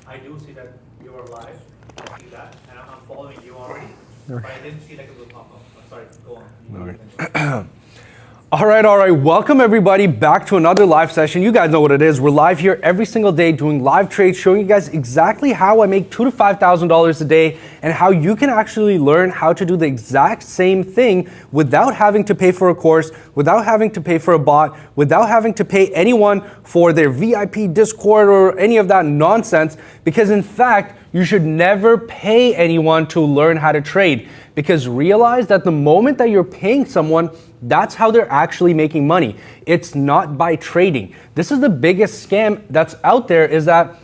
I do see that you are live. I see that, and I'm following you already. But I didn't see like a little pop-up. Sorry, go on. All right. Welcome everybody back to another live session. You guys know what it is. We're live here every single day doing live trades, showing you guys exactly how I make $2,000 to $5,000 a day and how you can actually learn how to do the exact same thing without having to pay for a course, without having to pay for a bot, without having to pay anyone for their VIP Discord or any of that nonsense. Because in fact, you should never pay anyone to learn how to trade, because realize that the moment that you're paying someone, that's how they're actually making money. It's not by trading. This is the biggest scam that's out there, is that,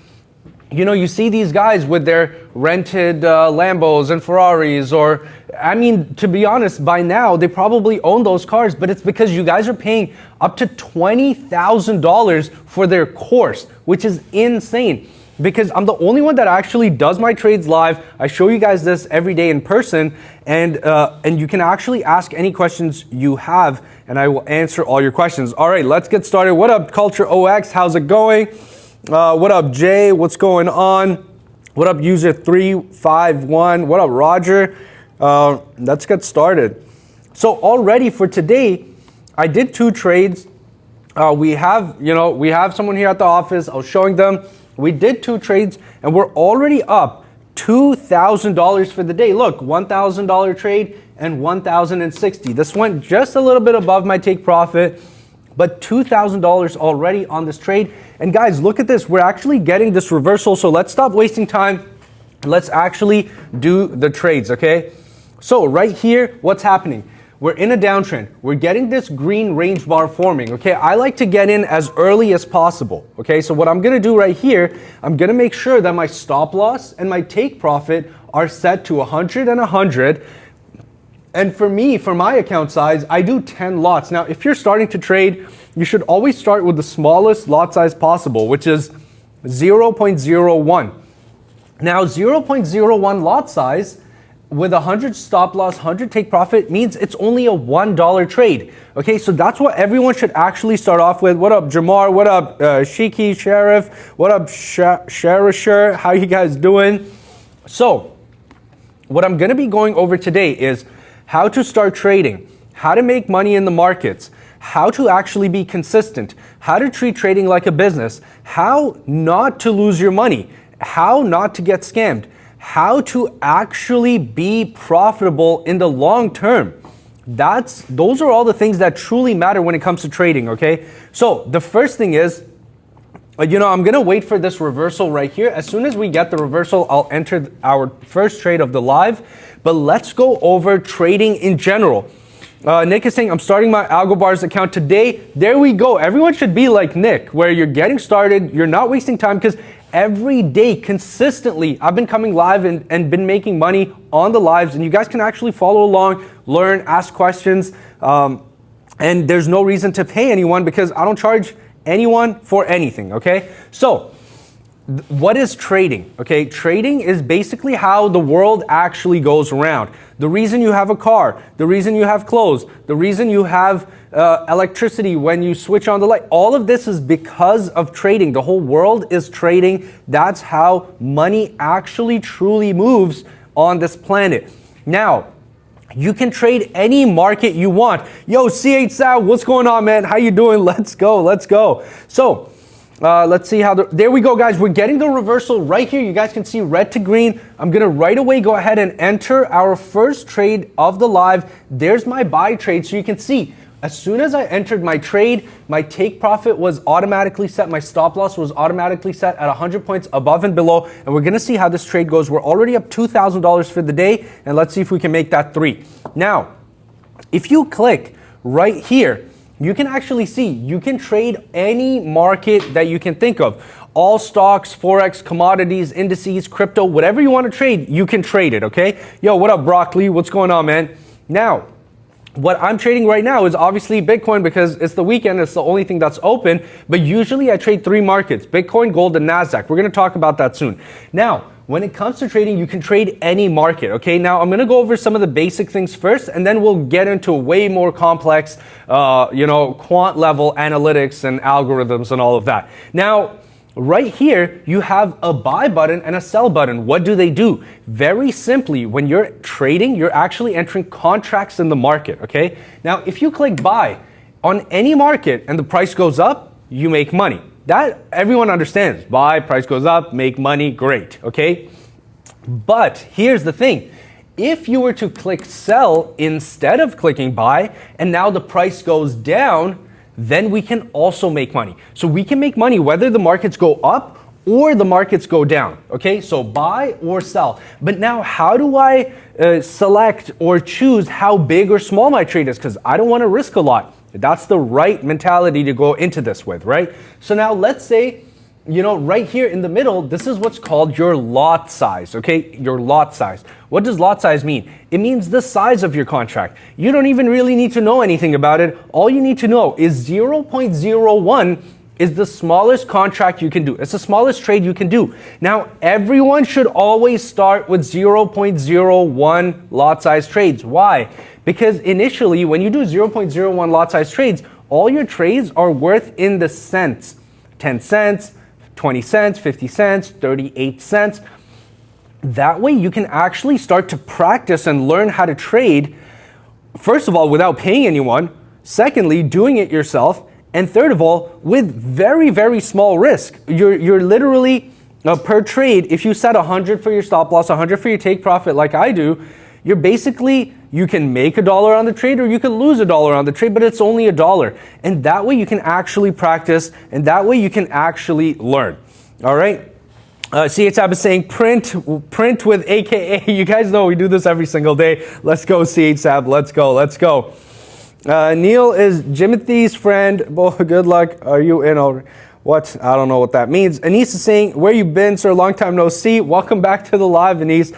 you know, you see these guys with their rented Lambos and Ferraris, or, I mean, to be honest, by now they probably own those cars, but it's because you guys are paying up to $20,000 for their course, which is insane. Because I'm the only one that actually does my trades live. I show you guys this every day in person, and you can actually ask any questions you have, and I will answer all your questions. All right, let's get started. What up, Culture OX? How's it going? What up, Jay? What's going on? What up, user 351? What up, Roger? Let's get started. So already for today, I did 2 trades. We have someone here at the office. I was showing them. We did 2 trades and we're already up $2,000 for the day. Look, $1,000 trade and $1,060. This went just a little bit above my take profit, but $2,000 already on this trade. And guys, look at this. We're actually getting this reversal. So let's stop wasting time. Let's actually do the trades, okay? So right here, what's happening? We're in a downtrend. We're getting this green range bar forming, okay? I like to get in as early as possible, okay? So what I'm gonna do right here, I'm gonna make sure that my stop loss and my take profit are set to 100 and 100. And for me, for my account size, I do 10 lots. Now, if you're starting to trade, you should always start with the smallest lot size possible, which is 0.01. Now, 0.01 lot size with 100 stop loss, 100 take profit means it's only a $1 trade. Okay, so that's what everyone should actually start off with. What up, Jamar? What up, Shiki, Sheriff? What up, Sherisher? How you guys doing? So, what I'm gonna be going over today is how to start trading, how to make money in the markets, how to actually be consistent, how to treat trading like a business, how not to lose your money, how not to get scammed, how to actually be profitable in the long term. Those are all the things that truly matter when it comes to trading, okay? So the first thing is, I'm gonna wait for this reversal right here. As soon as we get the reversal, I'll enter our first trade of the live. But let's go over trading in general. Nick is saying, I'm starting my Algo Bars account today. There we go. Everyone should be like Nick, where you're getting started, you're not wasting time, because every day, consistently, I've been coming live and been making money on the lives, and you guys can actually follow along, learn, ask questions, and there's no reason to pay anyone because I don't charge anyone for anything, okay? So, what is trading? Okay, trading is basically how the world actually goes around. The reason you have a car, the reason you have clothes, the reason you have electricity when you switch on the light, all of this is because of trading. The whole world is trading. That's how money actually truly moves on this planet. Now, you can trade any market you want. Yo, CH Sal, what's going on, man? How you doing? Let's go. So, let's see how there we go, guys. We're getting the reversal right here. You guys can see red to green. I'm gonna right away go ahead and enter our first trade of the live. There's my buy trade. So you can see as soon as I entered my trade, my take profit was automatically set. My stop loss was automatically set at 100 points above and below. And we're gonna see how this trade goes. We're already up $2,000 for the day. And let's see if we can make that 3. Now, if you click right here, you can actually see, you can trade any market that you can think of. All stocks, Forex, commodities, indices, crypto, whatever you want to trade, you can trade it, okay? Yo, what up, Broccoli? What's going on, man? Now, what I'm trading right now is obviously Bitcoin because it's the weekend, it's the only thing that's open, but usually I trade 3 markets, Bitcoin, gold, and NASDAQ. We're going to talk about that soon. Now, when it comes to trading, you can trade any market, okay? Now, I'm gonna go over some of the basic things first, and then we'll get into way more complex, quant level analytics and algorithms and all of that. Now, Right here, you have a buy button and a sell button. What do they do? Very simply, when you're trading, you're actually entering contracts in the market, okay? Now, if you click buy on any market and the price goes up, you make money. That everyone understands. Buy, price goes up, make money, great, okay? But here's the thing. If you were to click sell instead of clicking buy, and now the price goes down, then we can also make money. So we can make money whether the markets go up or the markets go down, okay? So buy or sell. But now how do I select or choose how big or small my trade is? Because I don't want to risk a lot. That's the right mentality to go into this with, right? So now let's say, right here in the middle, this is what's called your lot size, okay? Your lot size. What does lot size mean? It means the size of your contract. You don't even really need to know anything about it. All you need to know is 0.01 is the smallest contract you can do. It's the smallest trade you can do. Now, everyone should always start with 0.01 lot size trades. Why? Because initially, when you do 0.01 lot size trades, all your trades are worth in the cents. 10 cents, 20 cents, 50 cents, 38 cents. That way you can actually start to practice and learn how to trade, first of all, without paying anyone. Secondly, doing it yourself. And third of all, with very, very small risk. You're literally, per trade, if you set 100 for your stop loss, 100 for your take profit like I do, you're basically, you can make $1 on the trade or you can lose $1 on the trade, but it's only $1. And that way you can actually practice and that way you can actually learn. All right? CHAB is saying print with AKA. You guys know we do this every single day. Let's go, CHAB. Let's go. Neil is Jimothy's friend. Boy, good luck. Are you in already? What? I don't know what that means. Anise is saying, where you been, sir? Long time no see. Welcome back to the live, Anise.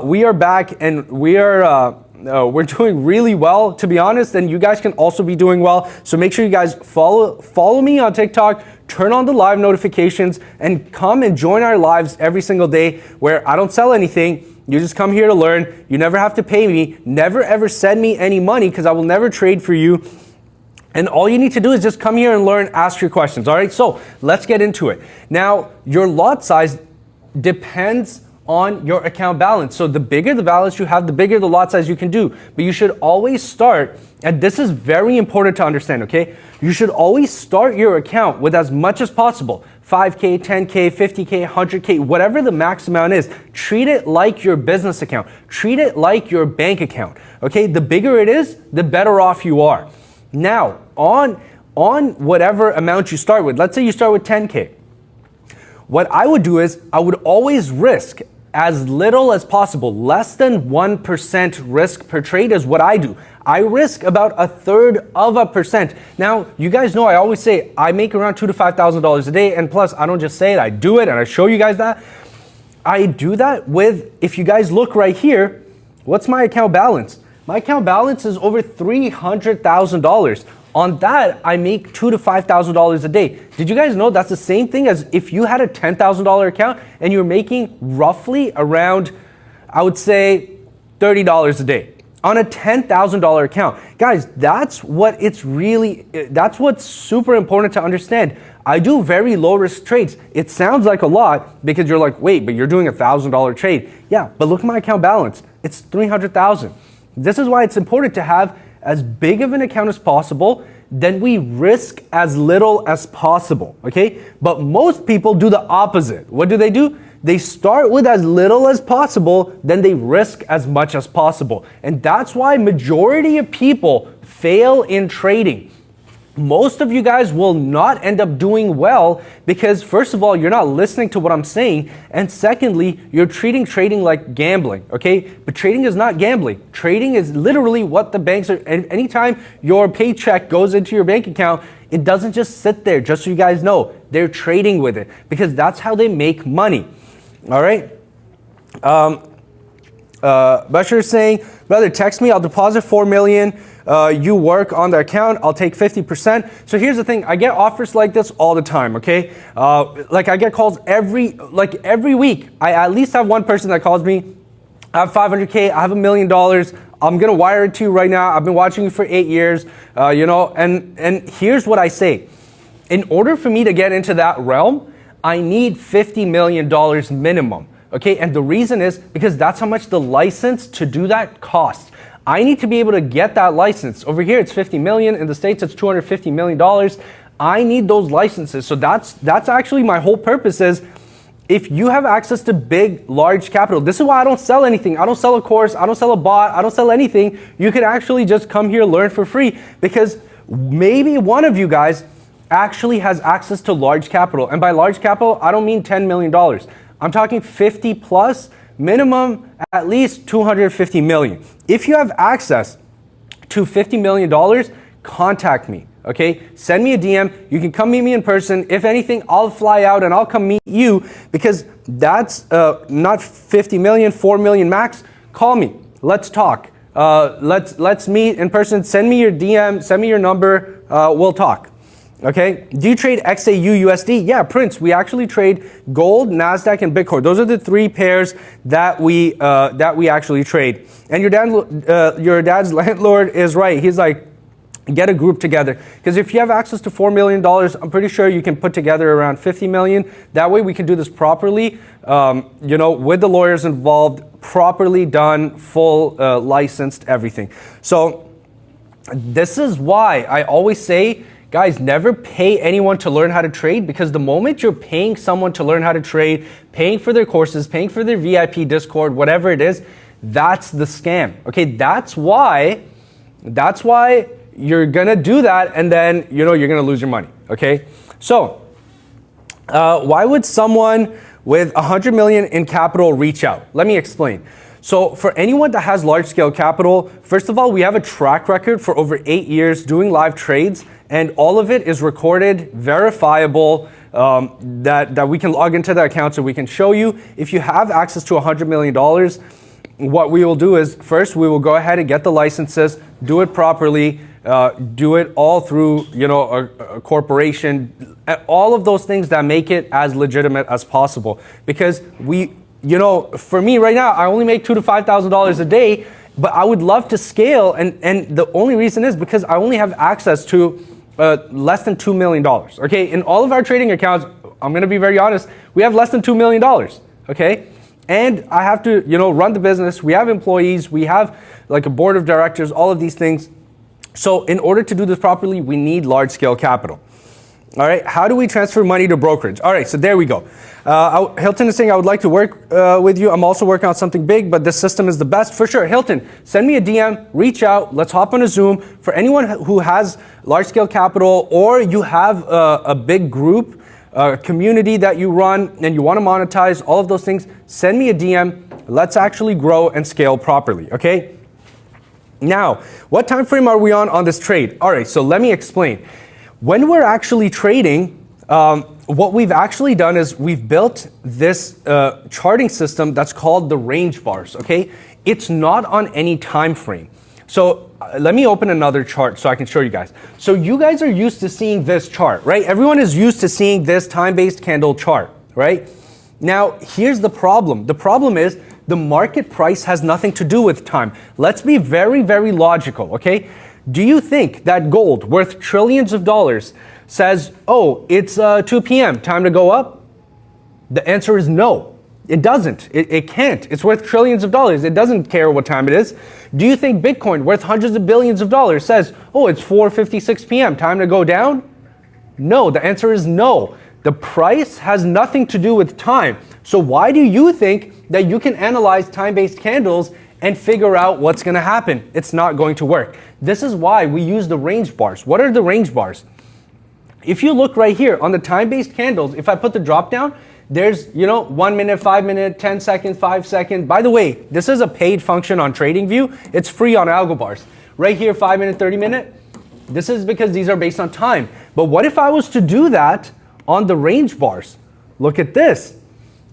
We are back and we're doing really well, to be honest, and you guys can also be doing well. So make sure you guys follow me on TikTok, turn on the live notifications, and come and join our lives every single day where I don't sell anything. You just come here to learn. You never have to pay me. Never ever send me any money because I will never trade for you. And all you need to do is just come here and learn, ask your questions. All right, so let's get into it. Now, your lot size depends on your account balance. So the bigger the balance you have, the bigger the lot size you can do. But you should always start, and this is very important to understand, okay? You should always start your account with as much as possible. 5K, 10K, 50K, 100K, whatever the max amount is. Treat it like your business account. Treat it like your bank account, okay? The bigger it is, the better off you are. Now, on whatever amount you start with, let's say you start with 10K. What I would do is I would always risk as little as possible. Less than 1% risk per trade is what I do. I risk about 1/3%. Now, you guys know I always say I make around $2,000 to $5,000 a day, and plus I don't just say it, I do it and I show you guys that. I do that with, if you guys look right here, what's my account balance? My account balance is over $300,000. On that, I make $2,000 to $5,000 a day. Did you guys know that's the same thing as if you had a $10,000 account and you're making roughly around, I would say, $30 a day on a $10,000 account? Guys, that's what's super important to understand. I do very low risk trades. It sounds like a lot because you're like, wait, but you're doing $1,000 trade. Yeah, but look at my account balance. It's $300,000. This is why it's important to have as big of an account as possible, then we risk as little as possible, okay? But most people do the opposite. What do? They start with as little as possible, then they risk as much as possible. And that's why majority of people fail in trading. Most of you guys will not end up doing well because first of all, you're not listening to what I'm saying. And secondly, you're treating trading like gambling, okay? But trading is not gambling. Trading is literally what the banks are. And anytime your paycheck goes into your bank account, it doesn't just sit there, just so you guys know. They're trading with it because that's how they make money, all right? Bashir is saying, brother, text me, I'll deposit $4 million. You work on the account, I'll take 50%. So here's the thing, I get offers like this all the time, okay? Like I get calls every week. I at least have one person that calls me, I have 500K, I have $1 million, I'm gonna wire it to you right now, I've been watching you for 8 years, and here's what I say. In order for me to get into that realm, I need $50 million minimum. Okay, and the reason is because that's how much the license to do that costs. I need to be able to get that license. Over here, it's 50 million. In the States, it's $250 million. I need those licenses. So that's actually my whole purpose is, if you have access to big, large capital, this is why I don't sell anything. I don't sell a course. I don't sell a bot. I don't sell anything. You can actually just come here, learn for free, because maybe one of you guys actually has access to large capital. And by large capital, I don't mean $10 million. I'm talking 50 plus, minimum at least 250 million. If you have access to $50 million, contact me. Okay, send me a DM. You can come meet me in person. If anything, I'll fly out and I'll come meet you, because that's not 50 million, 4 million max. Call me. Let's talk. Let's meet in person. Send me your DM. Send me your number. We'll talk. Okay. Do you trade XAU USD? Yeah, Prince. We actually trade gold, Nasdaq, and Bitcoin. Those are the three pairs that we actually trade. And your dad's landlord is right. He's like, get a group together, because if you have access to $4 million, I'm pretty sure you can put together around 50 million. That way we can do this properly, with the lawyers involved, properly done, full licensed, everything. So this is why I always say, guys, never pay anyone to learn how to trade, because the moment you're paying someone to learn how to trade, paying for their courses, paying for their VIP Discord, whatever it is, that's the scam. Okay, that's why you're gonna do that, and then you're gonna lose your money. Okay, so why would someone with 100 million in capital reach out? Let me explain. So for anyone that has large scale capital, first of all, we have a track record for over 8 years doing live trades, and all of it is recorded, verifiable, that we can log into the account so we can show you. If you have access to $100 million, what we will do is, first we will go ahead and get the licenses, do it properly, do it all through a corporation, all of those things that make it as legitimate as possible. Because for me right now, I only make $2,000 to $5,000 a day, but I would love to scale, and the only reason is because I only have access to less than $2 million. Okay, in all of our trading accounts, I'm going to be very honest, we have less than $2 million. Okay, and I have to run the business. We have employees, we have like a board of directors, all of these things. So in order to do this properly, we need large scale capital. All right, how do we transfer money to brokerage? All right, so there we go. Hilton is saying, I would like to work with you. I'm also working on something big, but this system is the best. For sure, Hilton, send me a DM, reach out, let's hop on a Zoom. For anyone who has large scale capital, or you have a big group, community that you run, and you want to monetize, all of those things, send me a DM. Let's actually grow and scale properly, okay? Now, what time frame are we on this trade? All right, so let me explain. When we're actually trading, what we've actually done is we've built this charting system that's called the range bars, okay? It's not on any time frame. So let me open another chart so I can show you guys. So you guys are used to seeing this chart, right? Everyone is used to seeing this time-based candle chart, right? Now, here's the problem. The problem is the market price has nothing to do with time. Let's be very, very logical, okay? Do you think that gold worth trillions of dollars says, oh, it's 2 p.m., time to go up? The answer is no. It doesn't. It can't. It's worth trillions of dollars. It doesn't care what time it is. Do you think Bitcoin, worth hundreds of billions of dollars, says, oh, it's 4:56 p.m., time to go down? No. The answer is no. The price has nothing to do with time. So why do you think that you can analyze time-based candles and figure out what's going to happen? It's not going to work. This is why we use the range bars. What are the range bars? If you look right here on the time-based candles, if I put the drop down, there's 1 minute, 5 minute, 10 seconds, 5 seconds. By the way, this is a paid function on TradingView. It's free on Algo Bars. Right here, 5 minute, 30 minute. This is because these are based on time. But what if I was to do that on the range bars? Look at this.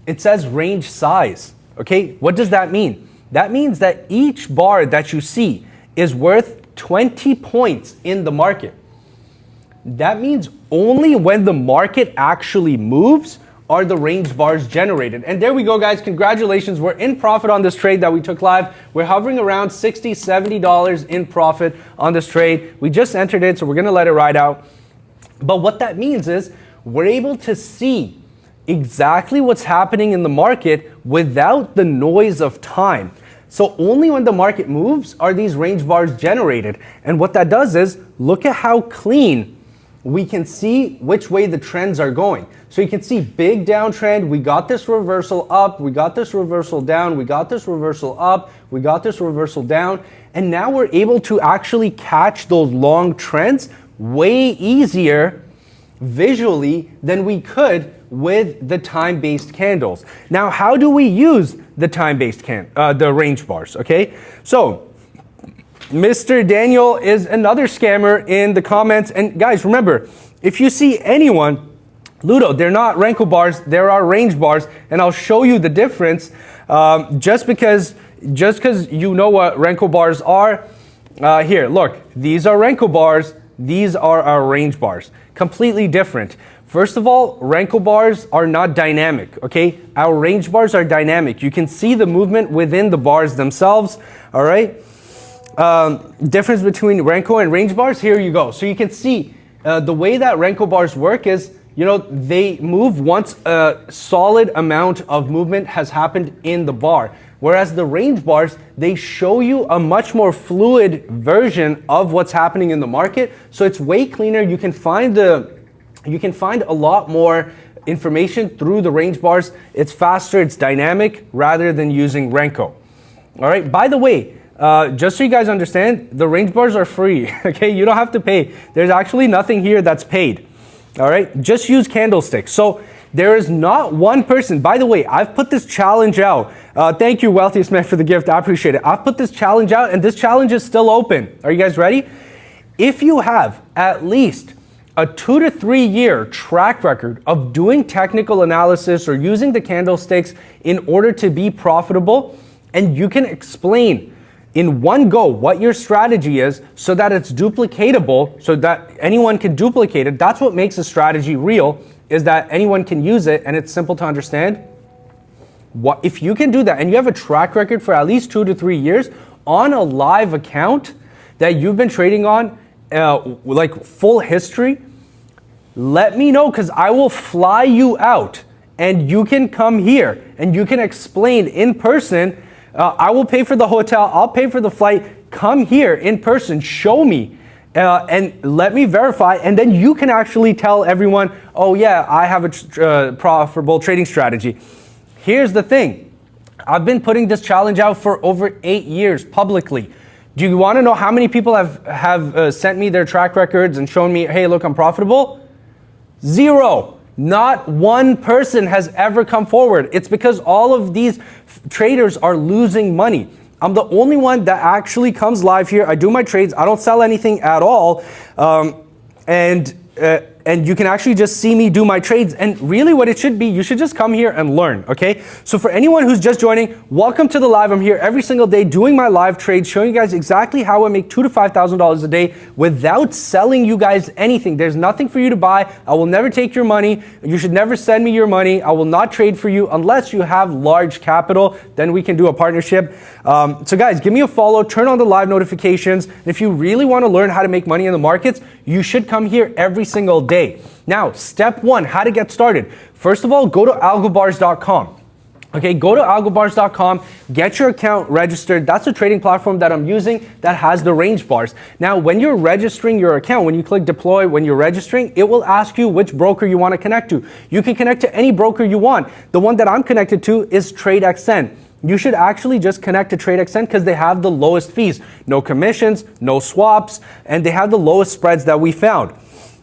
It says range size. Okay, what does that mean? That means that each bar that you see is worth 20 points in the market. That means only when the market actually moves are the range bars generated. And there we go, guys. Congratulations. We're in profit on this trade that we took live. We're hovering around $60, $70 in profit on this trade. We just entered it, so we're going to let it ride out. But what that means is we're able to see exactly what's happening in the market without the noise of time. So only when the market moves are these range bars generated. And what that does is, look at how clean we can see which way the trends are going. So you can see big downtrend, we got this reversal up, we got this reversal down, we got this reversal up, we got this reversal down, and now we're able to actually catch those long trends way easier visually than we could with the time-based candles. Now, how do we use the time-based the range bars, okay? So, Mr. Daniel is another scammer in the comments. And guys, remember, if you see anyone, Ludo, they're not Renko bars, there are range bars, and I'll show you the difference. Just because you know what Renko bars are, here, look, these are Renko bars, these are our range bars. Completely different. First of all, Renko bars are not dynamic, okay? Our range bars are dynamic. You can see the movement within the bars themselves, all right? Difference between Renko and range bars, here you go. So you can see the way that Renko bars work is, you know, they move once a solid amount of movement has happened in the bar. Whereas the range bars, they show you a much more fluid version of what's happening in the market. So it's way cleaner. You can find a lot more information through the range bars. It's faster, it's dynamic, rather than using Renko. All right, by the way, just so you guys understand, the range bars are free, okay? You don't have to pay. There's actually nothing here that's paid, all right? Just use candlesticks. So there is not one person, by the way, I've put this challenge out. Thank you, Wealthiest Man, for the gift. I appreciate it. I've put this challenge out, and this challenge is still open. Are you guys ready? If you have at least a 2 to 3 year track record of doing technical analysis or using the candlesticks in order to be profitable, and you can explain in one go what your strategy is so that it's duplicatable, so that anyone can duplicate it. That's what makes a strategy real, is that anyone can use it and it's simple to understand. If you can do that and you have a track record for at least 2 to 3 years on a live account that you've been trading on, like full history, let me know, because I will fly you out and you can come here and you can explain in person. I will pay for the hotel, I'll pay for the flight, come here in person, show me, and let me verify, and then you can actually tell everyone, oh yeah, I have a profitable trading strategy. Here's the thing, I've been putting this challenge out for over 8 years publicly. Do you want to know how many people have sent me their track records and shown me, hey look, I'm profitable? 0. Not one person has ever come forward. It's because all of these traders are losing money. I'm the only one that actually comes live here. I do my trades. I don't sell anything at all. And you can actually just see me do my trades. And really what it should be, you should just come here and learn, okay? So for anyone who's just joining, welcome to the live. I'm here every single day doing my live trades, showing you guys exactly how I make $2,000 to $5,000 a day without selling you guys anything. There's nothing for you to buy. I will never take your money. You should never send me your money. I will not trade for you unless you have large capital. Then we can do a partnership. So guys, give me a follow, turn on the live notifications. And if you really want to learn how to make money in the markets, you should come here every single day. Now, step 1, how to get started. First of all, go to algobars.com. Okay, go to algobars.com, get your account registered. That's a trading platform that I'm using that has the range bars. Now, when you're registering your account, when you click deploy, when you're registering, it will ask you which broker you want to connect to. You can connect to any broker you want. The one that I'm connected to is TradeXN. You should actually just connect to TradeXN because they have the lowest fees. No commissions, no swaps, and they have the lowest spreads that we found.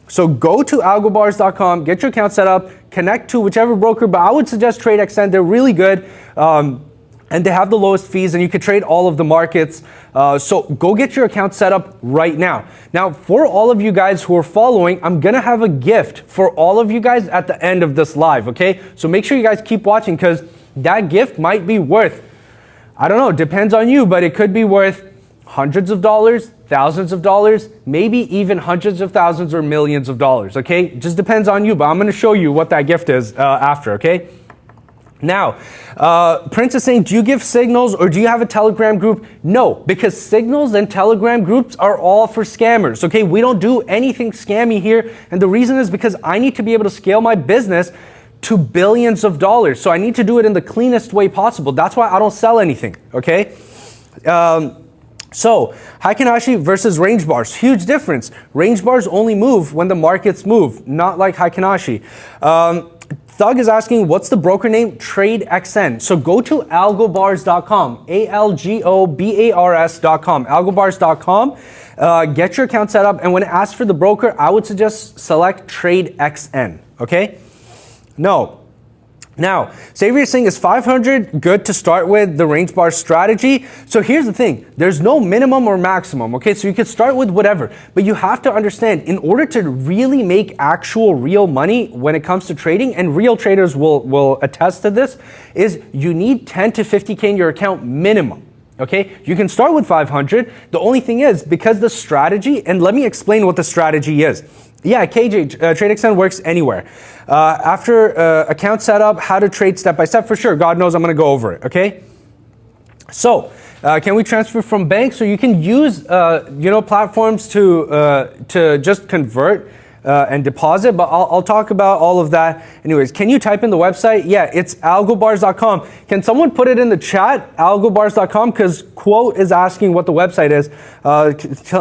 So go to algobars.com, get your account set up, connect to whichever broker, but I would suggest TradeXN. They're really good, and they have the lowest fees, and you can trade all of the markets. So go get your account set up right now. Now, for all of you guys who are following, I'm going to have a gift for all of you guys at the end of this live, okay? So make sure you guys keep watching because that gift might be worth, I don't know, depends on you, but it could be worth hundreds of dollars, thousands of dollars, maybe even hundreds of thousands or millions of dollars, okay? It just depends on you, but I'm going to show you what that gift is after, okay? Now, Prince is saying, do you give signals or do you have a Telegram group? No, because signals and Telegram groups are all for scammers, okay? We don't do anything scammy here, and the reason is because I need to be able to scale my business to billions of dollars. So I need to do it in the cleanest way possible. That's why I don't sell anything, okay? So Heikinashi versus range bars, huge difference. Range bars only move when the markets move, not like Heikinashi. Thug is asking, what's the broker name? TradeXN. So go to algobars.com, ALGOBARS.com, algobars.com. Get your account set up, and when it asks for the broker, I would suggest select TradeXN, okay? No. Now, Xavier is saying, is 500 good to start with the range bar strategy? So here's the thing, there's no minimum or maximum, okay? So you can start with whatever, but you have to understand, in order to really make actual real money when it comes to trading, and real traders will attest to this, is you need 10 to 50K in your account minimum. Okay, you can start with 500. The only thing is, because the strategy, and let me explain what the strategy is. Yeah, KJ, TradeXN works anywhere. After account setup, how to trade step by step, for sure. God knows I'm going to go over it, okay? So, can we transfer from banks? So you can use, platforms to just convert and deposit, but I'll talk about all of that. Anyways, can you type in the website? Yeah, it's algobars.com. Can someone put it in the chat, algobars.com? Because Quote is asking what the website is.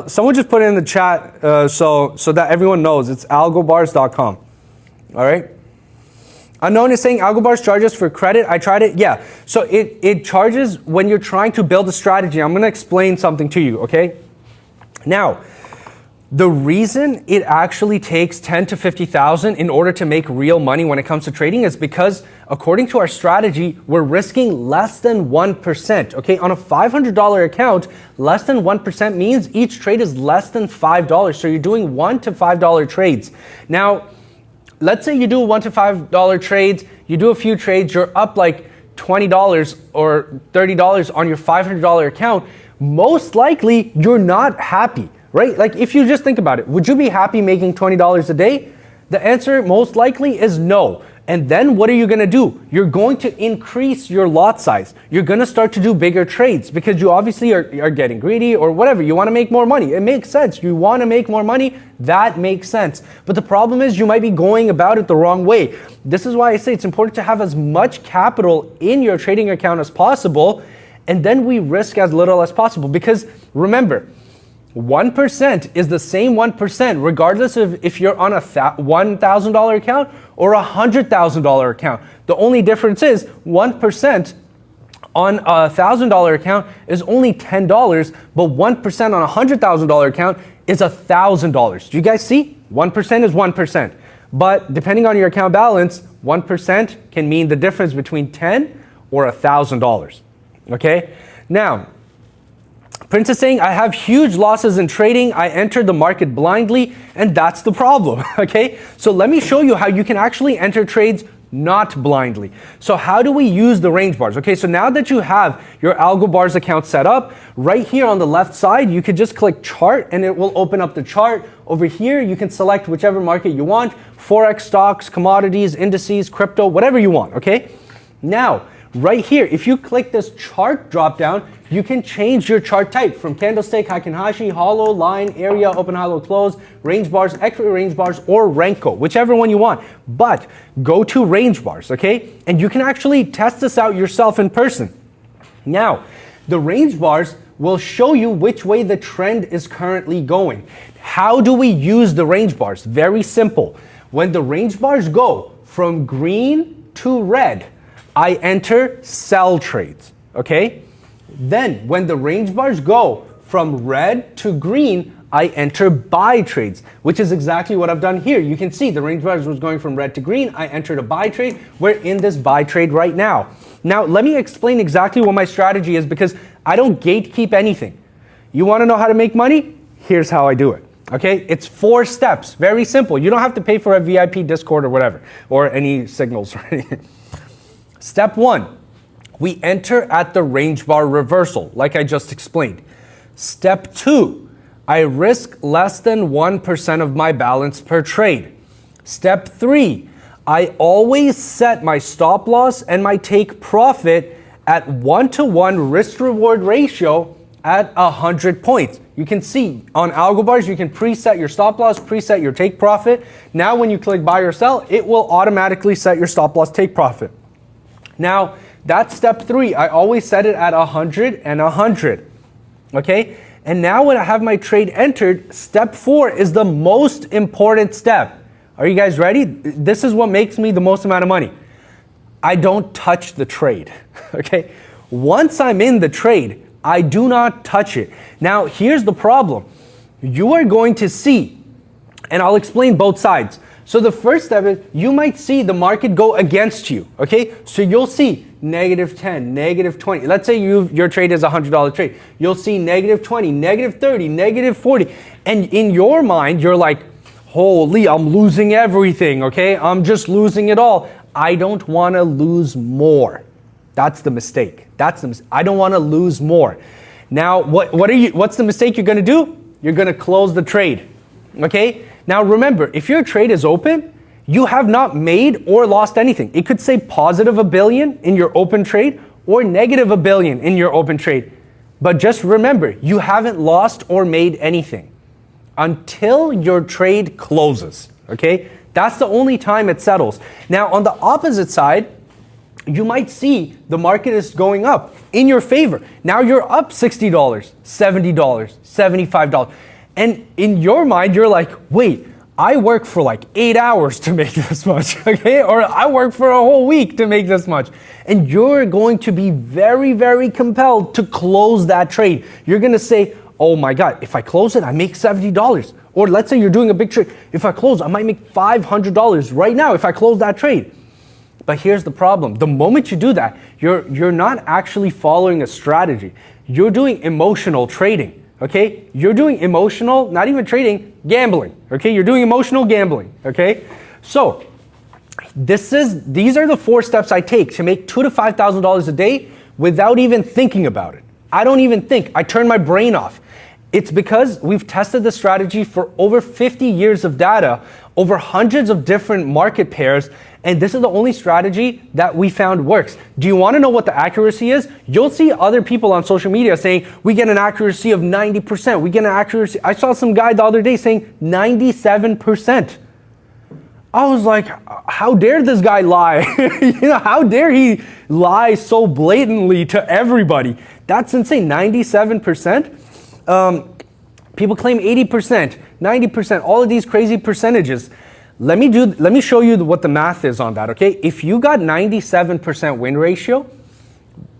Someone just put it in the chat so that everyone knows. It's algobars.com. All right. Unknown is saying Algobars charges for credit. I tried it. Yeah. So it charges when you're trying to build a strategy. I'm going to explain something to you, okay? Now, the reason it actually takes 10 to 50,000 in order to make real money when it comes to trading is because, according to our strategy, we're risking less than 1%. Okay, on a $500 account, less than 1% means each trade is less than $5. So you're doing $1 to $5 trades. Now, let's say you do $1 to $5 trades, you do a few trades, you're up like $20 or $30 on your $500 account. Most likely, you're not happy. Right? Like, if you just think about it, would you be happy making $20 a day? The answer most likely is no. And then what are you going to do? You're going to increase your lot size. You're going to start to do bigger trades because you obviously are getting greedy or whatever. You want to make more money. It makes sense. You want to make more money. That makes sense. But the problem is you might be going about it the wrong way. This is why I say it's important to have as much capital in your trading account as possible. And then we risk as little as possible. Because remember, 1% is the same 1% regardless of if you're on a $1,000 account or a $100,000 account. The only difference is 1% on a $1,000 account is only $10, but 1% on a $100,000 account is $1,000. Do you guys see? 1% is 1%. But depending on your account balance, 1% can mean the difference between $10 or $1,000. Okay? Now, Prince is saying, I have huge losses in trading. I entered the market blindly, and that's the problem, okay? So let me show you how you can actually enter trades not blindly. So how do we use the range bars? Okay, so now that you have your Algobars account set up, right here on the left side, you could just click chart and it will open up the chart. Over here, you can select whichever market you want, Forex, stocks, commodities, indices, crypto, whatever you want, okay? Now, right here, if you click this chart drop down, you can change your chart type from candlestick, Heikin-Hashi, hollow, line, area, open, hollow, close, range bars, equity range bars, or Renko, whichever one you want. But go to range bars, okay? And you can actually test this out yourself in person. Now, the range bars will show you which way the trend is currently going. How do we use the range bars? Very simple. When the range bars go from green to red, I enter sell trades, okay? Then when the range bars go from red to green, I enter buy trades, which is exactly what I've done here. You can see the range bars was going from red to green. I entered a buy trade. We're in this buy trade right now. Now, let me explain exactly what my strategy is because I don't gatekeep anything. You want to know how to make money? Here's how I do it. Okay, it's 4 steps. Very simple. You don't have to pay for a VIP Discord or whatever, or any signals or anything. Step 1, we enter at the range bar reversal, like I just explained. Step 2, I risk less than 1% of my balance per trade. Step 3, I always set my stop loss and my take profit at 1-to-1 risk-reward ratio at 100 points. You can see on algo bars, you can preset your stop loss, preset your take profit. Now when you click buy or sell, it will automatically set your stop loss take profit. Now that's step 3. I always set it at 100 and 100. Okay? And now when I have my trade entered, step 4 is the most important step. Are you guys ready? This is what makes me the most amount of money. I don't touch the trade. Okay? Once I'm in the trade, I do not touch it. Now, here's the problem. You are going to see, and I'll explain both sides. So the first step is you might see the market go against you, okay? So you'll see -10, -20. Let's say your trade is a $100 trade. You'll see -20, -30, -40. And in your mind, you're like, holy, I'm losing everything, okay? I'm just losing it all. I don't want to lose more. That's the mistake. I don't want to lose more. Now, what's the mistake you're going to do? You're going to close the trade. Okay? Now remember, if your trade is open, you have not made or lost anything. It could say positive $1 billion in your open trade or negative $1 billion in your open trade. But just remember, you haven't lost or made anything until your trade closes. Okay? That's the only time it settles. Now, on the opposite side, you might see the market is going up in your favor. Now you're up $60, $70, $75. And in your mind, you're like, wait, I work for like 8 hours to make this much, okay? Or I work for a whole week to make this much. And you're going to be very, very compelled to close that trade. You're going to say, oh my God, if I close it, I make $70. Or let's say you're doing a big trade. If I close, I might make $500 right now if I close that trade. But here's the problem. The moment you do that, you're not actually following a strategy. You're doing emotional trading, okay? You're doing emotional, not even trading, gambling, okay? You're doing emotional gambling, okay? So these are the 4 steps I take to make $2,000 to $5,000 a day without even thinking about it. I don't even think. I turn my brain off. It's because we've tested the strategy for over 50 years of data, over hundreds of different market pairs, and this is the only strategy that we found works. Do you want to know what the accuracy is? You'll see other people on social media saying, we get an accuracy of 90%. We get an accuracy. I saw some guy the other day saying 97%. I was like, how dare this guy lie? How dare he lie so blatantly to everybody? That's insane, 97%. People claim 80%, 90%, all of these crazy percentages. Let me show you what the math is on that, okay? If you got 97% win ratio,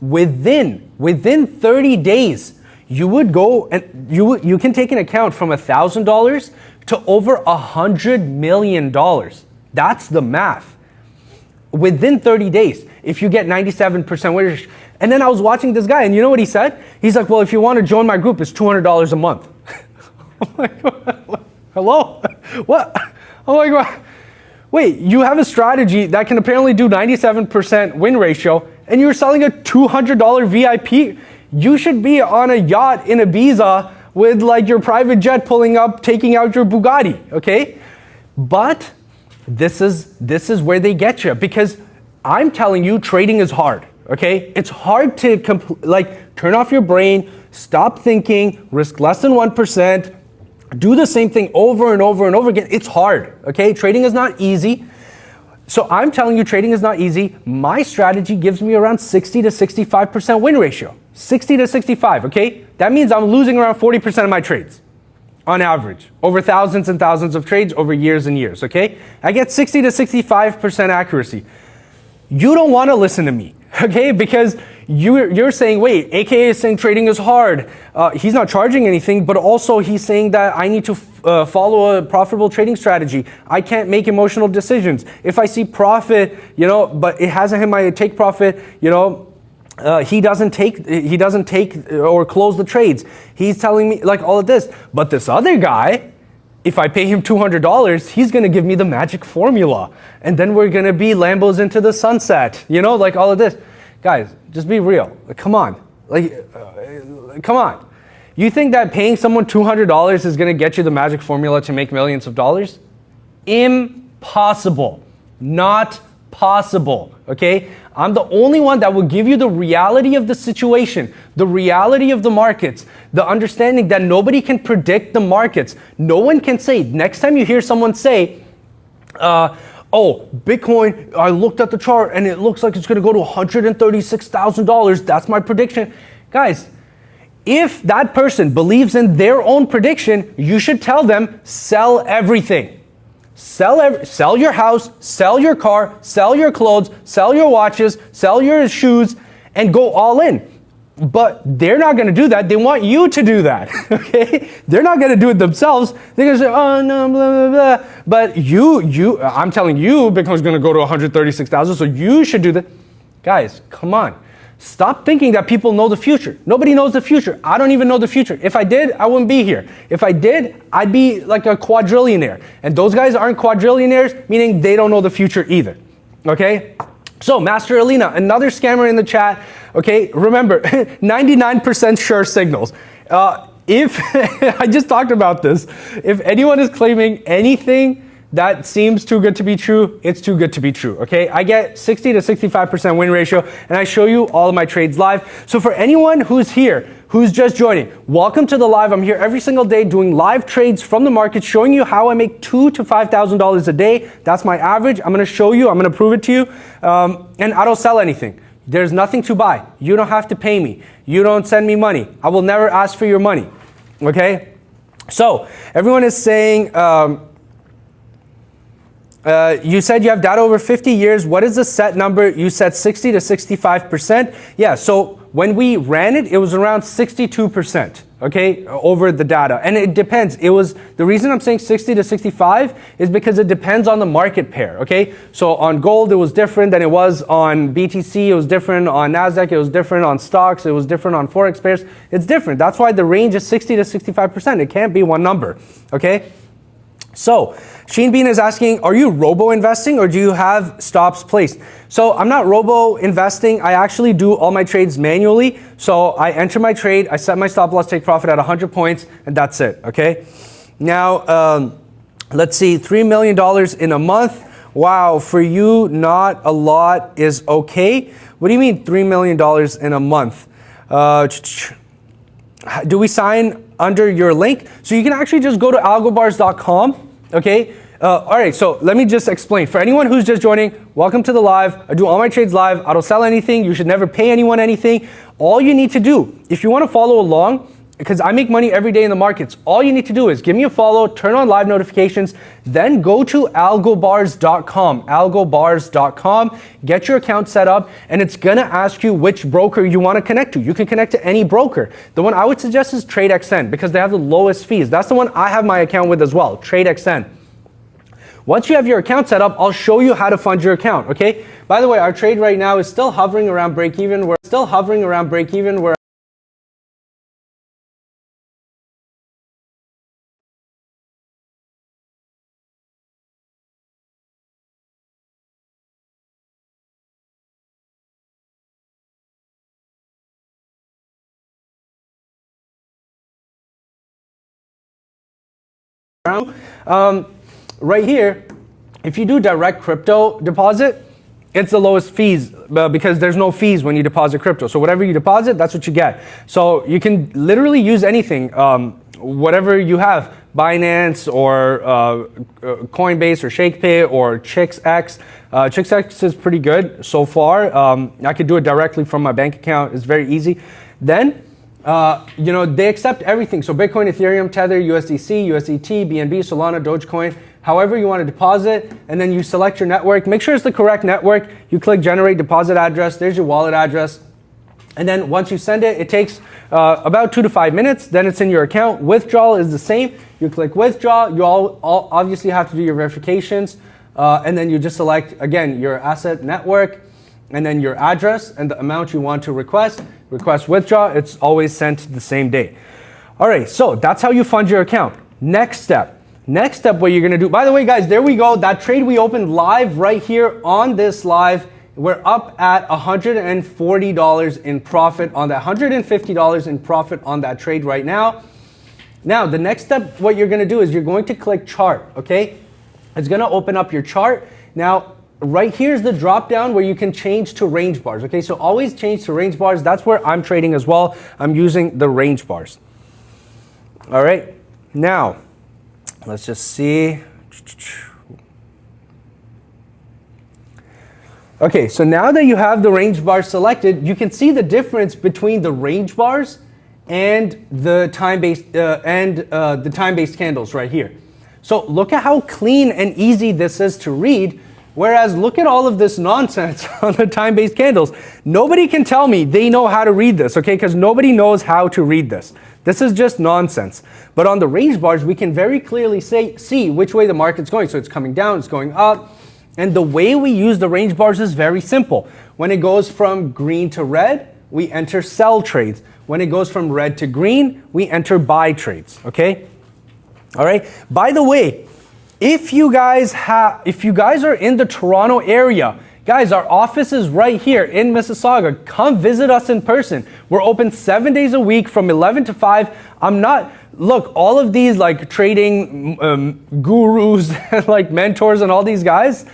within 30 days, you would go and you can take an account from $1,000 to over $100 million. That's the math. Within 30 days, if you get 97% win ratio. And then I was watching this guy, and you know what he said? He's like, well, if you want to join my group, it's $200 a month. I'm like, hello? What? Oh my God. Wait, you have a strategy that can apparently do 97% win ratio, and you're selling a $200 VIP? You should be on a yacht in Ibiza with like your private jet pulling up, taking out your Bugatti, okay? But this is where they get you, because I'm telling you, trading is hard, okay? It's hard to turn off your brain, stop thinking, risk less than 1%, do the same thing over and over and over again. It's hard, okay? Trading is not easy. So I'm telling you, trading is not easy. My strategy gives me around 60 to 65% win ratio. 60 to 65, okay? That means I'm losing around 40% of my trades on average, over thousands and thousands of trades over years and years, okay? I get 60 to 65% accuracy. You don't want to listen to me, okay? Because you're saying, wait, AKA is saying trading is hard. He's not charging anything, but also he's saying that I need to follow a profitable trading strategy. I can't make emotional decisions. If I see profit, but it hasn't hit my take profit, he doesn't take or close the trades. He's telling me like all of this. But this other guy, if I pay him $200, he's going to give me the magic formula. And then we're going to be Lambos into the sunset, like all of this. Guys, just be real. Come on. Come on. You think that paying someone $200 is going to get you the magic formula to make millions of dollars? Impossible. Not possible, okay? I'm the only one that will give you the reality of the situation, the reality of the markets, the understanding that nobody can predict the markets. No one can say, next time you hear someone say, oh, Bitcoin, I looked at the chart and it looks like it's gonna go to $136,000. That's my prediction. Guys, if that person believes in their own prediction, you should tell them, sell everything. Sell your house, sell your car, sell your clothes, sell your watches, sell your shoes, and go all in. But they're not going to do that. They want you to do that, okay? They're not going to do it themselves. They're going to say, oh, no, blah, blah, blah. But I'm telling you, Bitcoin's going to go to 136,000, so you should do that. Guys, come on. Stop thinking that people know the future. Nobody knows the future. I don't even know the future. If I did, I wouldn't be here. If I did, I'd be like a quadrillionaire. And those guys aren't quadrillionaires, meaning they don't know the future either. Okay? So, Master Alina, another scammer in the chat. Okay, remember, 99% sure signals. If, I just talked about this, if anyone is claiming anything that seems too good to be true, it's too good to be true, okay? I get 60 to 65% win ratio, and I show you all of my trades live. So for anyone who's here, who's just joining, welcome to the live. I'm here every single day doing live trades from the market, showing you how I make $2,000 to $5,000 a day. That's my average. I'm gonna show you, I'm gonna prove it to you. And I don't sell anything. There's nothing to buy. You don't have to pay me. You don't send me money. I will never ask for your money, okay? So everyone is saying, you said you have data over 50 years. What is the set number? You said 60 to 65%. Yeah, so when we ran it, it was around 62%, okay, over the data. And it depends. The reason I'm saying 60 to 65 is because it depends on the market pair, okay? So on gold, it was different than it was on BTC. It was different on NASDAQ. It was different on stocks. It was different on Forex pairs. It's different. That's why the range is 60 to 65%. It can't be one number, okay? So, Sheen Bean is asking, are you robo-investing or do you have stops placed? So I'm not robo-investing. I actually do all my trades manually. So I enter my trade, I set my stop loss take profit at 100 points, and that's it, okay? Now, let's see, $3 million in a month. Wow, for you, not a lot is okay. What do you mean $3 million in a month? Do we sign under your link? So you can actually just go to algobars.com, okay? All right, so let me just explain. For anyone who's just joining, welcome to the live. I do all my trades live. I don't sell anything. You should never pay anyone anything. All you need to do, if you want to follow along, because I make money every day in the markets, all you need to do is give me a follow, turn on live notifications, then go to algobars.com, get your account set up, and it's gonna ask you which broker you wanna connect to. You can connect to any broker. The one I would suggest is TradeXN because they have the lowest fees. That's the one I have my account with as well, TradeXN. Once you have your account set up, I'll show you how to fund your account, okay? By the way, our trade right now is still hovering around break even. We're still hovering around break even. We're right here, if you do direct crypto deposit, it's the lowest fees because there's no fees when you deposit crypto. So whatever you deposit, that's what you get. So you can literally use anything, whatever you have, Binance or Coinbase or ShakePay or ChicksX. ChicksX is pretty good so far. I could do it directly from my bank account. It's very easy. Then, they accept everything. So Bitcoin, Ethereum, Tether, USDC, USDT, BNB, Solana, Dogecoin, however you want to deposit, and then you select your network. Make sure it's the correct network. You click generate deposit address. There's your wallet address. And then once you send it, it takes about 2 to 5 minutes. Then it's in your account. Withdrawal is the same. You click withdraw. You all obviously have to do your verifications. And then you just select, again, your asset network, and then your address and the amount you want to request. Request withdraw. It's always sent the same day. All right, so that's how you fund your account. Next step, what you're gonna do. By the way, guys, there we go. That trade we opened live right here on this live. We're up at $140 in profit on that, $150 in profit on that trade right now. Now, the next step, what you're gonna do is you're going to click chart, okay? It's gonna open up your chart. Now, right here is the drop down where you can change to range bars. Okay, so always change to range bars. That's where I'm trading as well. I'm using the range bars. All right, now let's just see. Okay, so now that you have the range bars selected, you can see the difference between the range bars and the time-based candles right here. So look at how clean and easy this is to read, whereas look at all of this nonsense on the time-based candles. Nobody can tell me they know how to read this, okay? Because nobody knows how to read this. This is just nonsense. But on the range bars, we can very clearly see which way the market's going. So it's coming down, it's going up. And the way we use the range bars is very simple. When it goes from green to red, we enter sell trades. When it goes from red to green, we enter buy trades, okay? All right. By the way, if you guys are in the Toronto area, guys, our office is right here in Mississauga. Come visit us in person. We're open 7 days a week from 11 to 5. Look, all of these like trading gurus, like mentors and all these guys,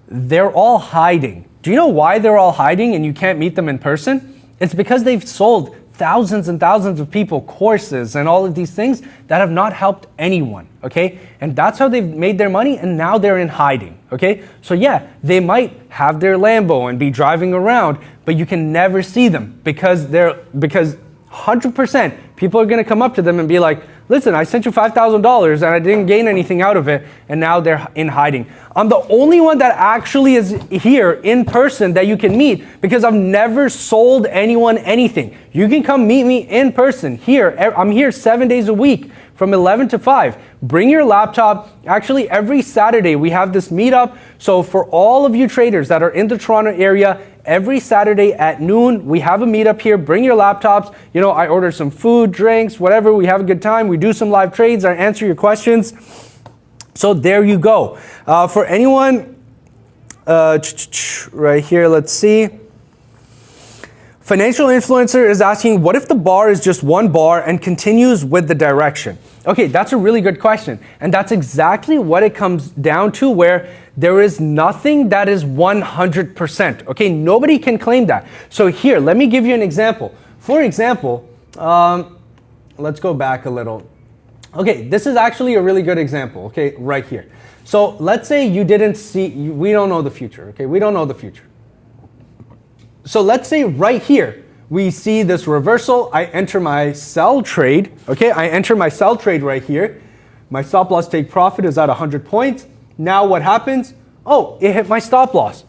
they're all hiding. Do you know why they're all hiding and you can't meet them in person? It's because they've sold thousands and thousands of people courses and all of these things that have not helped anyone, okay? And that's how they've made their money, and now they're in hiding, okay? So yeah, they might have their Lambo and be driving around, but you can never see them because 100% people are gonna come up to them and be like, listen, I sent you $5,000 and I didn't gain anything out of it, and now they're in hiding. I'm the only one that actually is here in person that you can meet because I've never sold anyone anything. You can come meet me in person here. I'm here 7 days a week from 11 to 5. Bring your laptop. Actually, every Saturday we have this meetup. So for all of you traders that are in the Toronto area, every Saturday at noon, we have a meetup here. Bring your laptops. You know, I order some food, drinks, whatever. We have a good time. We do some live trades. I answer your questions. So there you go. For anyone, right here, let's see. Financial influencer is asking, what if the bar is just one bar and continues with the direction? Okay, that's a really good question. And that's exactly what it comes down to, where there is nothing that is 100%. Okay, nobody can claim that. So here, let me give you an example. For example, let's go back a little. Okay, this is actually a really good example, okay, right here. So let's say you didn't see, we don't know the future, okay? We don't know the future. So let's say right here, we see this reversal. I enter my sell trade, okay? I enter my sell trade right here. My stop loss take profit is at 100 points. Now what happens? Oh, it hit my stop loss.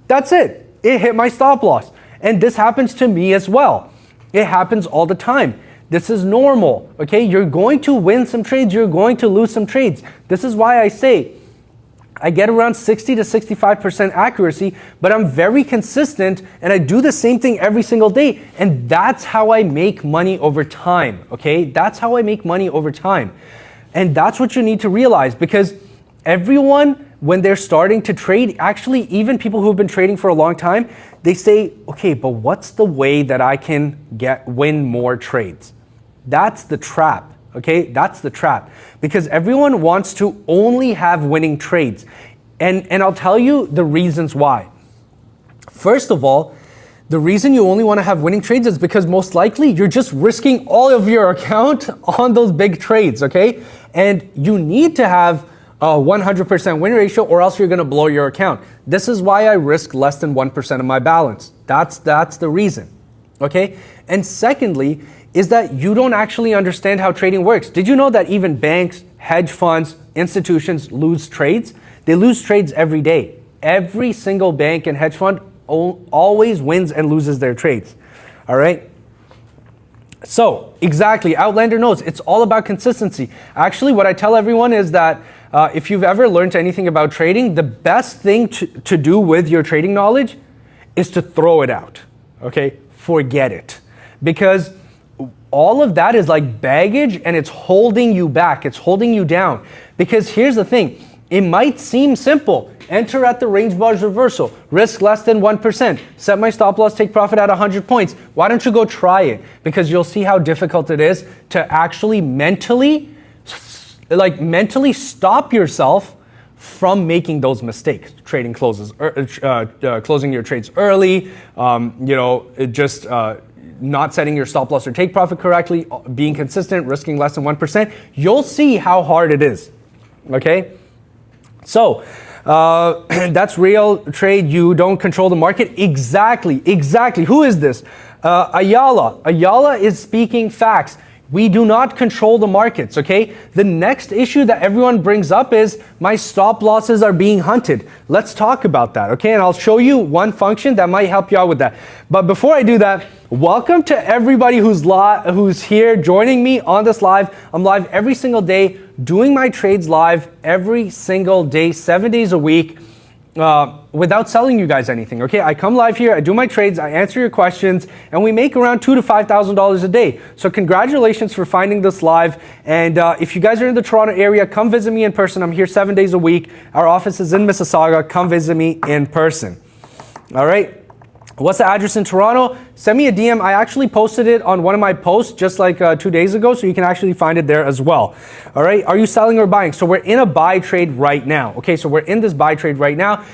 That's it. It hit my stop loss. And this happens to me as well. It happens all the time. This is normal, okay? You're going to win some trades. You're going to lose some trades. This is why I say I get around 60 to 65% accuracy, but I'm very consistent and I do the same thing every single day. And that's how I make money over time, okay? That's how I make money over time. And that's what you need to realize, because everyone, when they're starting to trade, actually even people who've been trading for a long time, they say, okay, but what's the way that I can win more trades? That's the trap. Okay, that's the trap, because everyone wants to only have winning trades. And I'll tell you the reasons why. First of all, the reason you only want to have winning trades is because most likely you're just risking all of your account on those big trades, okay? And you need to have a 100% win ratio or else you're going to blow your account. This is why I risk less than 1% of my balance. That's the reason, okay? And secondly, is that you don't actually understand how trading works. Did you know that even banks, hedge funds, institutions lose trades? They lose trades every day. Every single bank and hedge fund always wins and loses their trades. All right? So, exactly, Outlander knows it's all about consistency. Actually, what I tell everyone is that if you've ever learned anything about trading, the best thing to do with your trading knowledge is to throw it out. Okay? Forget it. Because all of that is like baggage and it's holding you back. It's holding you down. Because here's the thing. It might seem simple. Enter at the range bars reversal. Risk less than 1%. Set my stop loss take profit at 100 points. Why don't you go try it? Because you'll see how difficult it is to actually mentally stop yourself from making those mistakes, trading closing your trades early, not setting your stop loss or take profit correctly, being consistent, risking less than 1%, you'll see how hard it is, okay? So, that's real trade. You don't control the market. Exactly. Who is this? Ayala. Ayala is speaking facts. We do not control the markets, okay? The next issue that everyone brings up is my stop losses are being hunted. Let's talk about that, okay? And I'll show you one function that might help you out with that. But before I do that, welcome to everybody who's here joining me on this live. I'm live every single day, doing my trades live every single day, 7 days a week. Without selling you guys anything, okay? I come live here, I do my trades, I answer your questions, and we make around $2,000 to $5,000 a day. So congratulations for finding this live. And if you guys are in the Toronto area, come visit me in person. I'm here 7 days a week. Our office is in Mississauga. Come visit me in person. All right. What's the address in Toronto? Send me a DM. I actually posted it on one of my posts just like 2 days ago, so you can actually find it there as well. All right. Are you selling or buying? So we're in a buy trade right now. Okay. So we're in this buy trade right now.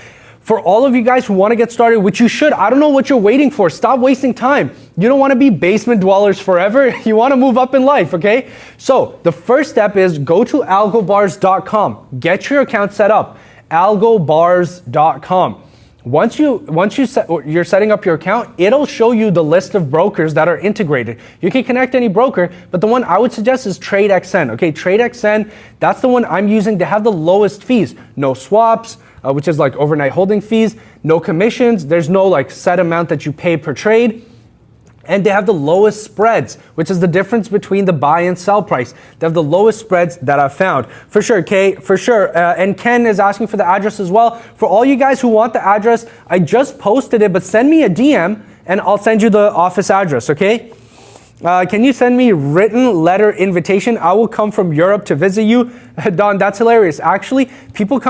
For all of you guys who want to get started, which you should, I don't know what you're waiting for. Stop wasting time. You don't want to be basement dwellers forever. You want to move up in life, okay? So the first step is go to algobars.com. Get your account set up. algobars.com. Once you're setting up your account, it'll show you the list of brokers that are integrated. You can connect any broker, but the one I would suggest is TradeXN. Okay, TradeXN, that's the one I'm using to have the lowest fees. No swaps, which is like overnight holding fees, no commissions, there's no like set amount that you pay per trade. And they have the lowest spreads, which is the difference between the buy and sell price. They have the lowest spreads that I've found. For sure, Kay, for sure. And Ken is asking for the address as well. For all you guys who want the address, I just posted it, but send me a DM and I'll send you the office address, okay? Can you send me written letter invitation? I will come from Europe to visit you. Don, that's hilarious. Actually, people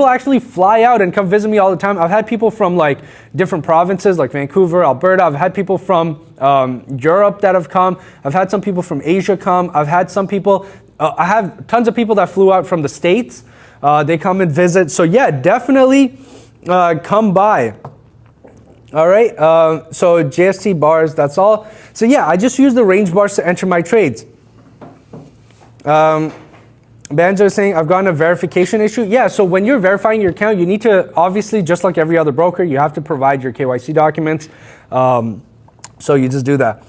actually fly out and come visit me all the time. I've had people from like different provinces like Vancouver, Alberta. I've had people from Europe that have come. I've had some people from Asia come. I've had some people, I have tons of people that flew out from the States. They come and visit. So yeah, definitely come by. All right, so JST bars, that's all. So yeah, I just use the range bars to enter my trades. Banjo is saying, I've gotten a verification issue. Yeah, so when you're verifying your account, you need to, obviously, just like every other broker, you have to provide your KYC documents. So you just do that.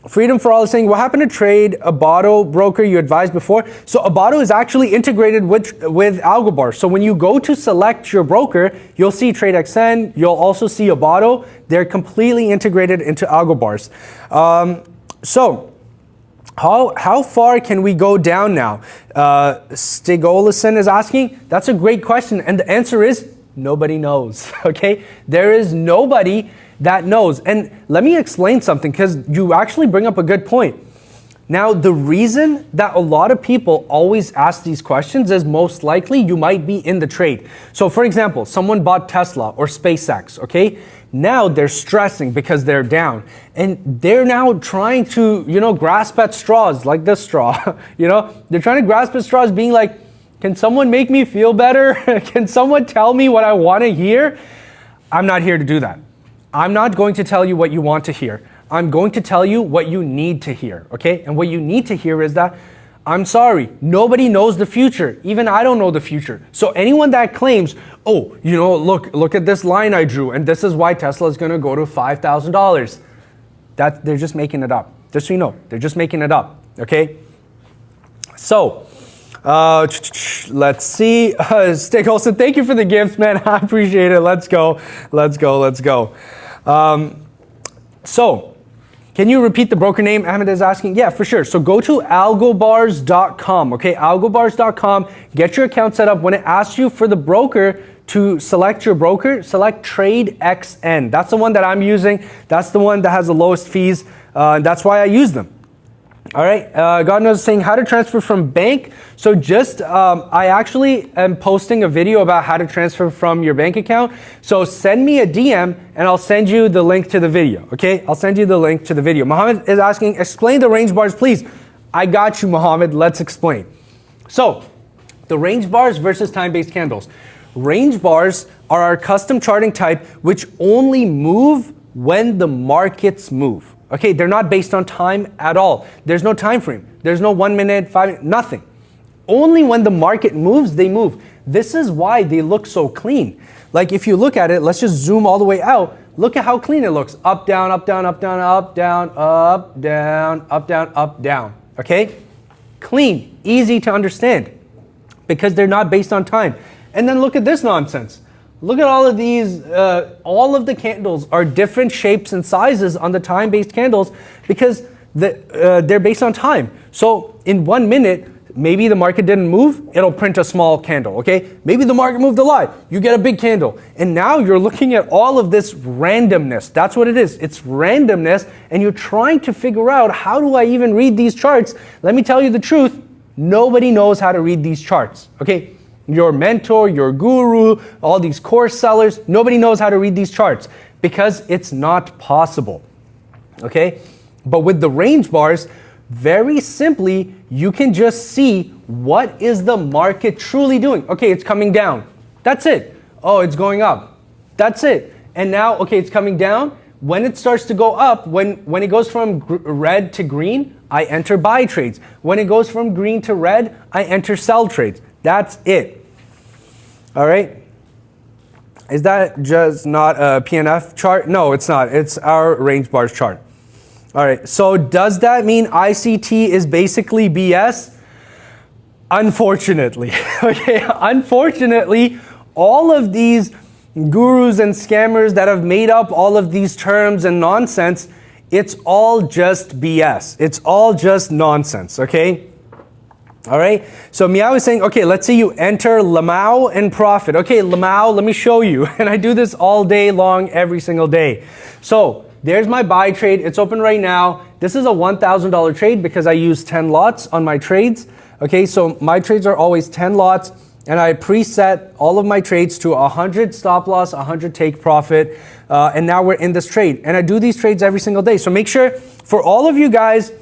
Freedom for All is saying, what happened to trade Abato broker you advised before? So Abato is actually integrated with AlgoBars. So when you go to select your broker, you'll see TradeXN, you'll also see Abato. They're completely integrated into AlgoBars. How far can we go down now? Stig Olesen is asking. That's a great question. And the answer is nobody knows, okay? There is nobody that knows. And let me explain something because you actually bring up a good point. Now, the reason that a lot of people always ask these questions is most likely you might be in the trade. So for example, someone bought Tesla or SpaceX, okay? Now they're stressing because they're down and they're now trying to, grasp at straws like this straw, they're trying to grasp at straws being like, can someone make me feel better? Can someone tell me what I want to hear? I'm not here to do that. I'm not going to tell you what you want to hear. I'm going to tell you what you need to hear, okay? And what you need to hear is that, I'm sorry, nobody knows the future. Even I don't know the future. So anyone that claims, oh, look at this line I drew, and this is why Tesla is going to go to $5,000. They're just making it up. Just so you know, they're just making it up, okay? So, let's see. Stick Olsen, thank you for the gifts, man. I appreciate it. Let's go. So, can you repeat the broker name? Ahmed is asking. Yeah, for sure. So go to algobars.com. Okay, algobars.com. Get your account set up. When it asks you for the broker to select your broker, select TradeXN. That's the one that I'm using. That's the one that has the lowest fees. That's why I use them. All right, God knows saying how to transfer from bank. So I actually am posting a video about how to transfer from your bank account. So send me a DM and I'll send you the link to the video, okay? I'll send you the link to the video. Mohammed is asking, explain the range bars, please. I got you, Mohammed, let's explain. So The range bars versus time-based candles. Range bars are our custom charting type which only move when the markets move. Okay, they're not based on time at all. There's no time frame. There's no 1 minute, 5 minutes, nothing. Only when the market moves, they move. This is why they look so clean. Like if you look at it, let's just zoom all the way out. Look at how clean it looks. Up, down, up, down, up, down, up, down, up, down, up, down, up, down. Okay? Clean, easy to understand because they're not based on time. And then look at this nonsense. Look at all of these, all of the candles are different shapes and sizes on the time-based candles because they're based on time. So in 1 minute, maybe the market didn't move, it'll print a small candle, okay? Maybe the market moved a lot, you get a big candle. And now you're looking at all of this randomness. That's what it is. It's randomness, and you're trying to figure out, how do I even read these charts? Let me tell you the truth, nobody knows how to read these charts, okay? Your mentor, your guru, all these course sellers, nobody knows how to read these charts because it's not possible, okay? But with the range bars, very simply, you can just see what is the market truly doing. Okay, it's coming down. That's it. Oh, it's going up. That's it. And now, okay, it's coming down. When it starts to go up, when it goes from red to green, I enter buy trades. When it goes from green to red, I enter sell trades. That's it. All right. Is that just not a PNF chart? No, it's not. It's our range bars chart. All right, so does that mean ICT is basically BS? Unfortunately, okay, unfortunately, all of these gurus and scammers that have made up all of these terms and nonsense, it's all just BS. It's all just nonsense, okay? All right, so Meow is saying, okay, let's say you enter Lamau and profit. Okay, Lamau, let me show you. And I do this all day long, every single day. So there's my buy trade. It's open right now. This is a $1,000 trade because I use 10 lots on my trades. Okay, so my trades are always 10 lots, and I preset all of my trades to 100 stop loss, 100 take profit, and now we're in this trade. And I do these trades every single day. So make sure, for all of you guys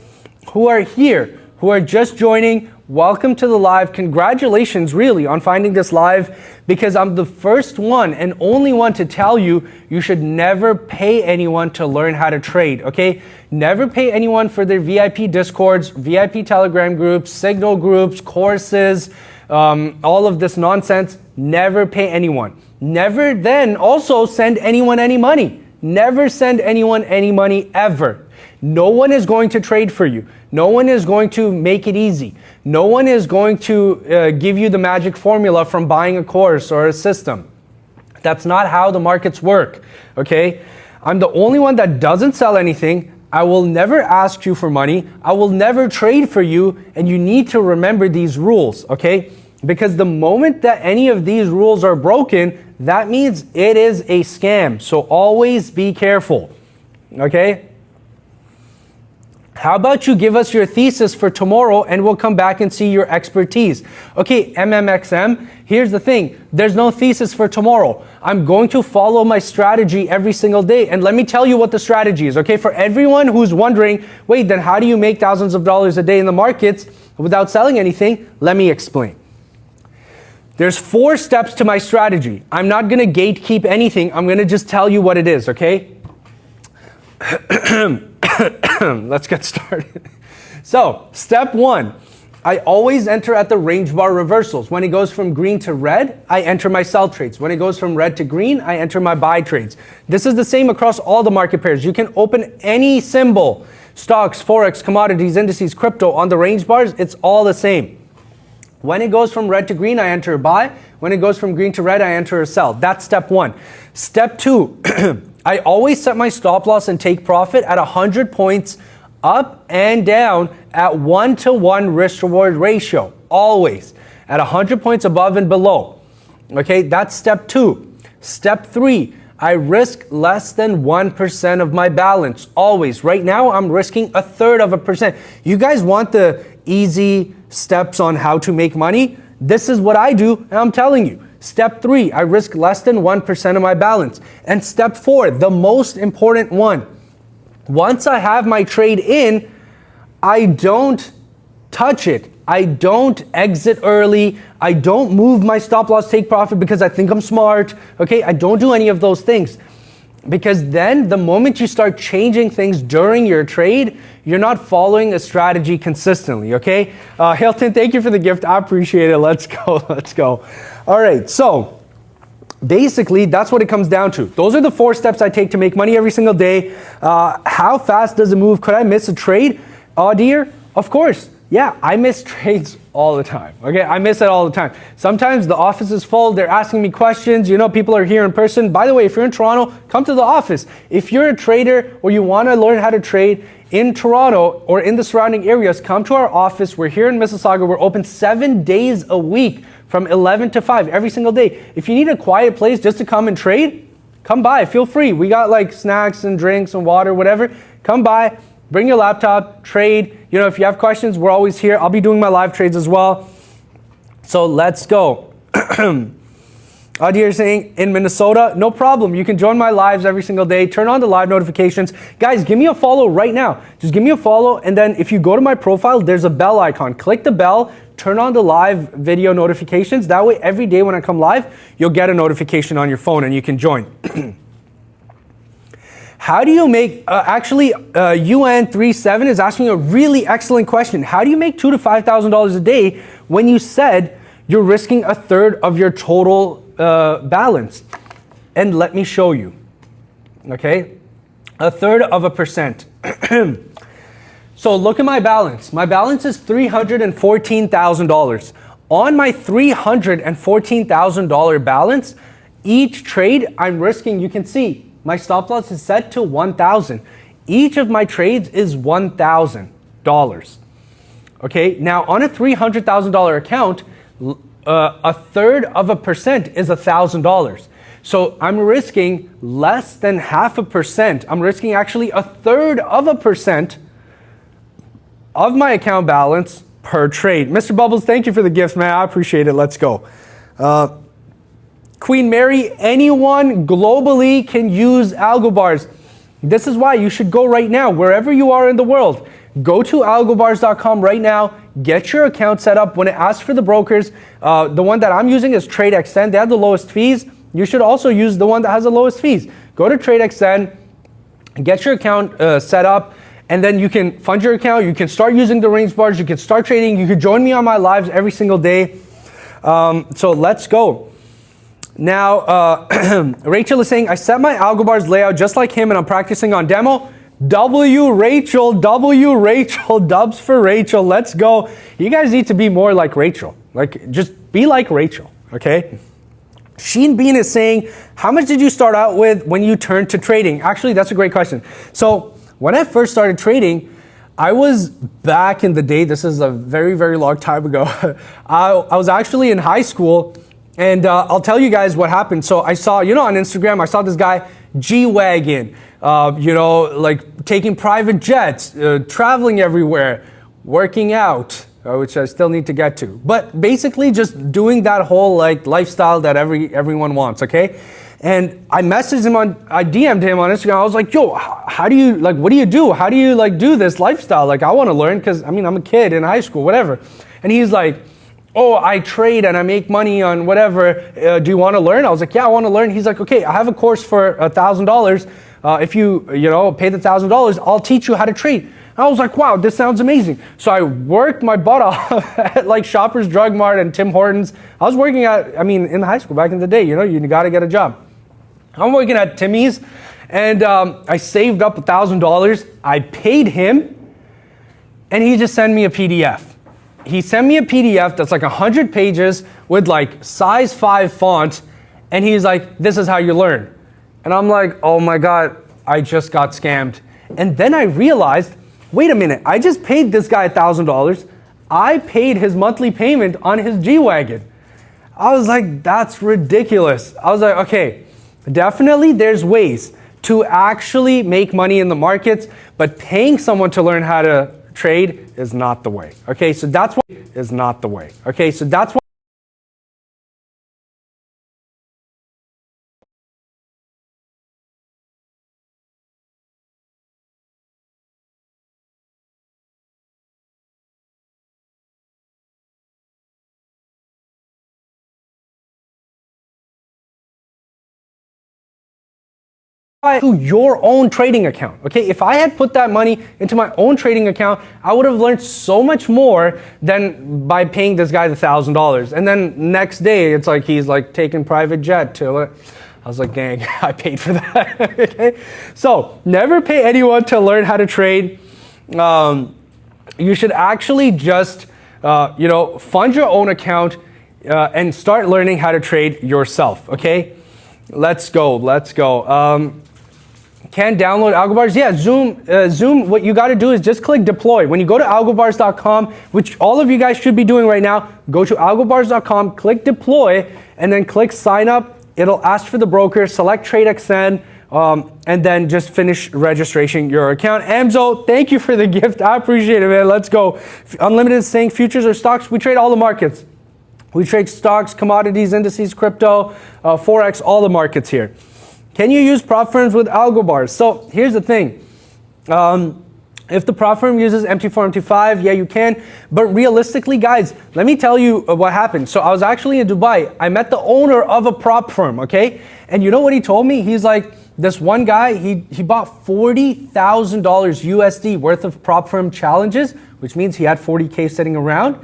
who are here, who are just joining, welcome to the live. Congratulations, really, on finding this live, because I'm the first one and only one to tell you, you should never pay anyone to learn how to trade, okay? Never pay anyone for their VIP Discords, VIP Telegram groups, Signal groups, courses, all of this nonsense. Never pay anyone. Never then also send anyone any money. Never send anyone any money ever. No one is going to trade for you. No one is going to make it easy. No one is going to give you the magic formula from buying a course or a system. That's not how the markets work, okay? I'm the only one that doesn't sell anything. I will never ask you for money. I will never trade for you, and you need to remember these rules, okay? Because the moment that any of these rules are broken, that means it is a scam. So always be careful, okay? How about you give us your thesis for tomorrow and we'll come back and see your expertise. Okay, MMXM, here's the thing. There's no thesis for tomorrow. I'm going to follow my strategy every single day. And let me tell you what the strategy is, okay? For everyone who's wondering, wait, then how do you make thousands of dollars a day in the markets without selling anything? Let me explain. There's 4 steps to my strategy. I'm not going to gatekeep anything. I'm going to just tell you what it is, okay? Let's get started. So, step 1, I always enter at the range bar reversals. When it goes from green to red, I enter my sell trades. When it goes from red to green, I enter my buy trades. This is the same across all the market pairs. You can open any symbol, stocks, forex, commodities, indices, crypto, on the range bars, it's all the same. When it goes from red to green, I enter a buy. When it goes from green to red, I enter a sell. That's step 1. Step 2, I always set my stop loss and take profit at 100 points up and down at 1-to-1 risk reward ratio. Always at 100 points above and below. Okay, that's step 2. Step 3, I risk less than 1% of my balance. Always. Right now, I'm risking 1/3%. You guys want the easy steps on how to make money? This is what I do, and I'm telling you. Step 3, I risk less than 1% of my balance. And step 4, the most important one. Once I have my trade in, I don't touch it. I don't exit early. I don't move my stop loss take profit because I think I'm smart. Okay, I don't do any of those things. Because then the moment you start changing things during your trade, you're not following a strategy consistently, okay? Hilton, thank you for the gift. I appreciate it. Let's go, let's go. All right, so basically, that's what it comes down to. Those are the 4 steps I take to make money every single day. How fast does it move? Could I miss a trade? Dear, of course. Yeah, I miss trades all the time. Okay, I miss it all the time. Sometimes the office is full. They're asking me questions. You know, people are here in person. By the way, if you're in Toronto, come to the office. If you're a trader or you want to learn how to trade in Toronto or in the surrounding areas, come to our office. We're here in Mississauga. We're open 7 days a week from 11 to 5 every single day. If you need a quiet place just to come and trade, come by. Feel free. We got like snacks and drinks and water, whatever. Come by. Bring your laptop, trade. You know, if you have questions, we're always here. I'll be doing my live trades as well. So let's go. Adir saying, in Minnesota, no problem. You can join my lives every single day. Turn on the live notifications. Guys, give me a follow right now. Just give me a follow. And then if you go to my profile, there's a bell icon. Click the bell. Turn on the live video notifications. That way, every day when I come live, you'll get a notification on your phone and you can join. How do you make, UN37 is asking a really excellent question. How do you make $2,000 to $5,000 a day when you said you're risking 1/3 of your total balance? And let me show you, okay? 1/3%. So look at my balance. My balance is $314,000. On my $314,000 balance, each trade I'm risking, you can see, my stop loss is set to 1,000. Each of my trades is $1,000. Okay, now on a $300,000 account, 1/3% is $1,000. So I'm risking less than 0.5%. I'm risking actually 1/3% of my account balance per trade. Mr. Bubbles, thank you for the gift, man. I appreciate it. Let's go. Queen Mary, anyone globally can use algo bars. This is why you should go right now, wherever you are in the world. Go to algobars.com right now, get your account set up. When it asks for the brokers, the one that I'm using is TradeXN. They have the lowest fees. You should also use the one that has the lowest fees. Go to TradeXN, get your account set up, and then you can fund your account. You can start using the range bars. You can start trading. You can join me on my lives every single day. So let's go. Now, Rachel is saying, I set my algo bars layout just like him and I'm practicing on demo. Rachel, dubs for Rachel. Let's go. You guys need to be more like Rachel. Like, just be like Rachel, okay? Sheen Bean is saying, how much did you start out with when you turned to trading? Actually, that's a great question. So when I first started trading, I was back in the day, this is a very, very long time ago. I was actually in high school. And I'll tell you guys what happened. So I saw, you know, on Instagram, I saw this guy, G-Wagon, you know, like taking private jets, traveling everywhere, working out, which I still need to get to. But basically just doing that whole like lifestyle that everyone wants, okay? And I messaged him I DM'd him on Instagram. I was like, yo, how do you, like, what do you do? How do you like do this lifestyle? Like, I want to learn because, I mean, I'm a kid in high school, whatever. And he's like, oh, I trade and I make money on whatever. Do you want to learn? I was like, yeah, I want to learn. He's like, okay, I have a course for $1,000. If you pay the $1,000, I'll teach you how to trade. And I was like, wow, this sounds amazing. So I worked my butt off at like Shoppers Drug Mart and Tim Hortons. I was working in high school back in the day, you know, you got to get a job. I'm working at Timmy's and I saved up $1,000. I paid him and he just sent me a PDF. He sent me a PDF that's like 100 pages with like size 5 font. And he's like, this is how you learn. And I'm like, oh my God, I just got scammed. And then I realized, wait a minute, I just paid this guy $1,000. I paid his monthly payment on his G-Wagon. I was like, that's ridiculous. I was like, okay, definitely there's ways to actually make money in the markets, but paying someone to learn how to trade is not the way. Okay, so that's what is not the way. Okay, so that's why to your own trading account. Okay, if I had put that money into my own trading account, I would have learned so much more than by paying this guy the $1,000. And then next day, it's like he's like taking private jet to. I was like, dang, I paid for that. Okay, so never pay anyone to learn how to trade. You should actually just fund your own account and start learning how to trade yourself. Okay, let's go. Can download algobars? Yeah, Zoom, what you got to do is just click deploy. When you go to algobars.com, which all of you guys should be doing right now, go to algobars.com, click deploy, and then click sign up. It'll ask for the broker, select TradeXN, and then just finish registration your account. Amzo, thank you for the gift. I appreciate it, man. Let's go. Unlimited is saying futures or stocks. We trade all the markets. We trade stocks, commodities, indices, crypto, Forex, all the markets here. Can you use prop firms with algo bars? So here's the thing. If the prop firm uses MT4, MT5, yeah, you can. But realistically, guys, let me tell you what happened. So I was actually in Dubai. I met the owner of a prop firm, okay? And you know what he told me? He's like, this one guy, he bought $40,000 USD worth of prop firm challenges, which means he had 40K sitting around.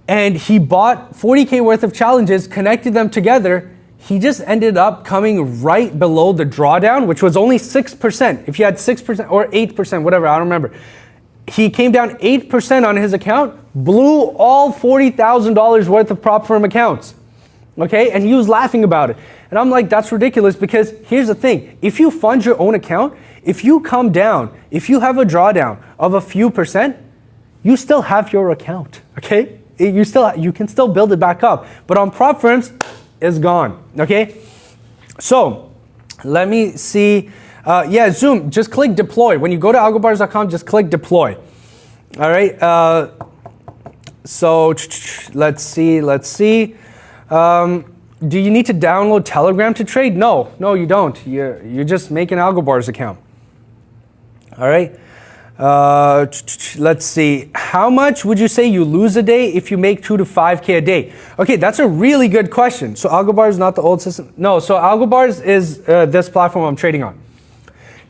And he bought 40K worth of challenges, connected them together. He just ended up coming right below the drawdown, which was only 6%. If you had 6% or 8%, whatever, I don't remember. He came down 8% on his account, blew all $40,000 worth of prop firm accounts. Okay, and he was laughing about it. And I'm like, that's ridiculous, because here's the thing. If you fund your own account, if you come down, if you have a drawdown of a few percent, you still have your account, okay? You can still build it back up. But on prop firms, it's gone, okay? So let me see. Yeah, Zoom, just click deploy. When you go to algobars.com, just click deploy. All right, so let's see. Do you need to download Telegram to trade? No, you don't. You just make an Algobars account. All right. Let's see. How much would you say you lose a day if you make 2 to 5K a day? Okay, that's a really good question. So Algobars is not the old system. No, so Algobars is this platform I'm trading on.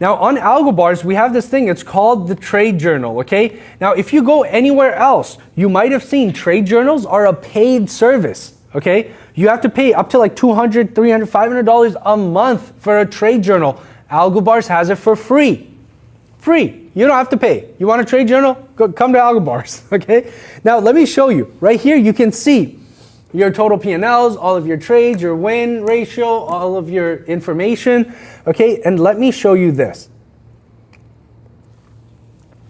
Now on Algobars, we have this thing, it's called the Trade Journal, okay? Now if you go anywhere else, you might have seen trade journals are a paid service, okay? You have to pay up to like $200, $300, $500 a month for a trade journal. Algobars has it for free. Free. You don't have to pay. You want a trade journal? Come to Algobars, okay? Now let me show you. Right here you can see your total P&Ls, all of your trades, your win ratio, all of your information, okay? And let me show you this.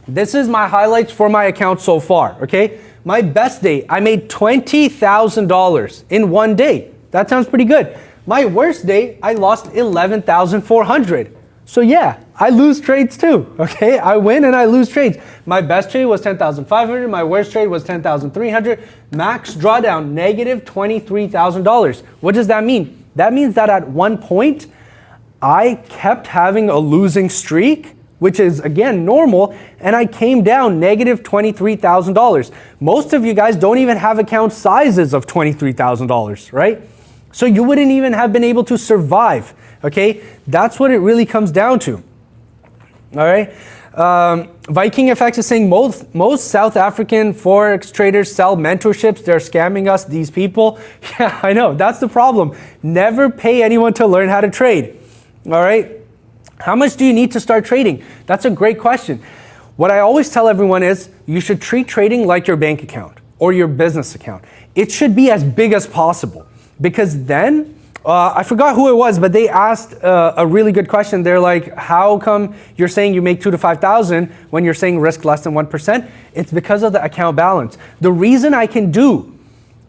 This is my highlights for my account so far, okay? My best day, I made $20,000 in one day. That sounds pretty good. My worst day, I lost $11,400. So yeah, I lose trades too, okay? I win and I lose trades. My best trade was $10,500. My worst trade was $10,300. Max drawdown, negative $23,000. What does that mean? That means that at one point, I kept having a losing streak, which is again normal, and I came down negative $23,000. Most of you guys don't even have account sizes of $23,000, right? So you wouldn't even have been able to survive, okay? That's what it really comes down to, all right? Viking FX is saying most South African Forex traders sell mentorships. They're scamming us, these people. Yeah, I know, that's the problem. Never pay anyone to learn how to trade, all right? How much do you need to start trading? That's a great question. What I always tell everyone is you should treat trading like your bank account or your business account. It should be as big as possible, because then, I forgot who it was, but they asked a really good question. They're like, how come you're saying you make 2 to 5,000 when you're saying risk less than 1%? It's because of the account balance. The reason that I can do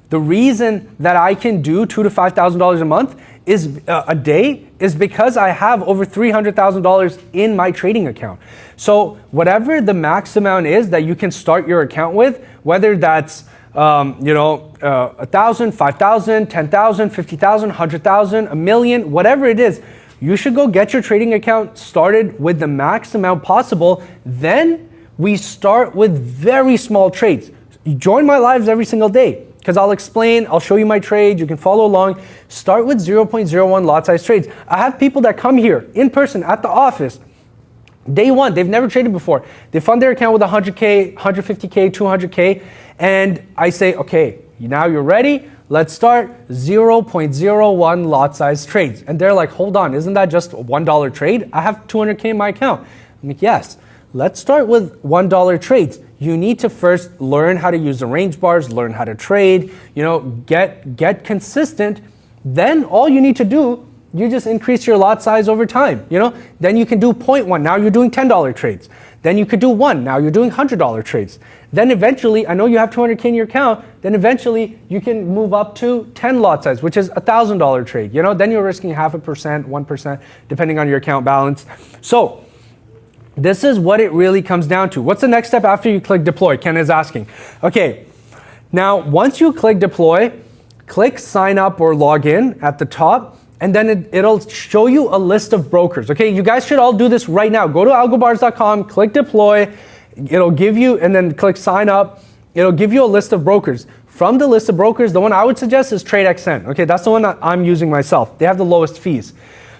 $2,000 to $5,000 a month is a day is because I have over $300,000 in my trading account. So whatever the max amount is that you can start your account with, whether that's 1,000, 5,000, 10,000, 50,000, 100,000, a million, whatever it is, you should go get your trading account started with the max amount possible. Then we start with very small trades. You join my lives every single day. because I'll explain, I'll show you my trade, you can follow along. Start with 0.01 lot size trades. I have people that come here in person at the office, day one, they've never traded before. They fund their account with 100K, 150K, 200K, and I say, okay, now you're ready, let's start 0.01 lot size trades. And they're like, hold on, isn't that just a $1 trade? I have 200K in my account. I'm like, yes, let's start with $1 trades. You need to first learn how to use the range bars, learn how to trade, get consistent. Then all you need to do, you just increase your lot size over time, Then you can do 0.1, now you're doing $10 trades. Then you could do 1, now you're doing $100 trades. Then eventually, I know you have 200K in your account, then eventually you can move up to 10 lot size, which is a $1,000 trade, Then you're risking 0.5%, 1%, depending on your account balance. So this is what it really comes down to. What's the next step after you click deploy? Ken is asking. Okay, now once you click deploy, click sign up or log in at the top, and then it'll show you a list of brokers. Okay, you guys should all do this right now. Go to algobars.com, click deploy, it'll give you, and then click sign up. It'll give you a list of brokers. From the list of brokers, the one I would suggest is TradeXN. Okay, that's the one that I'm using myself. They have the lowest fees.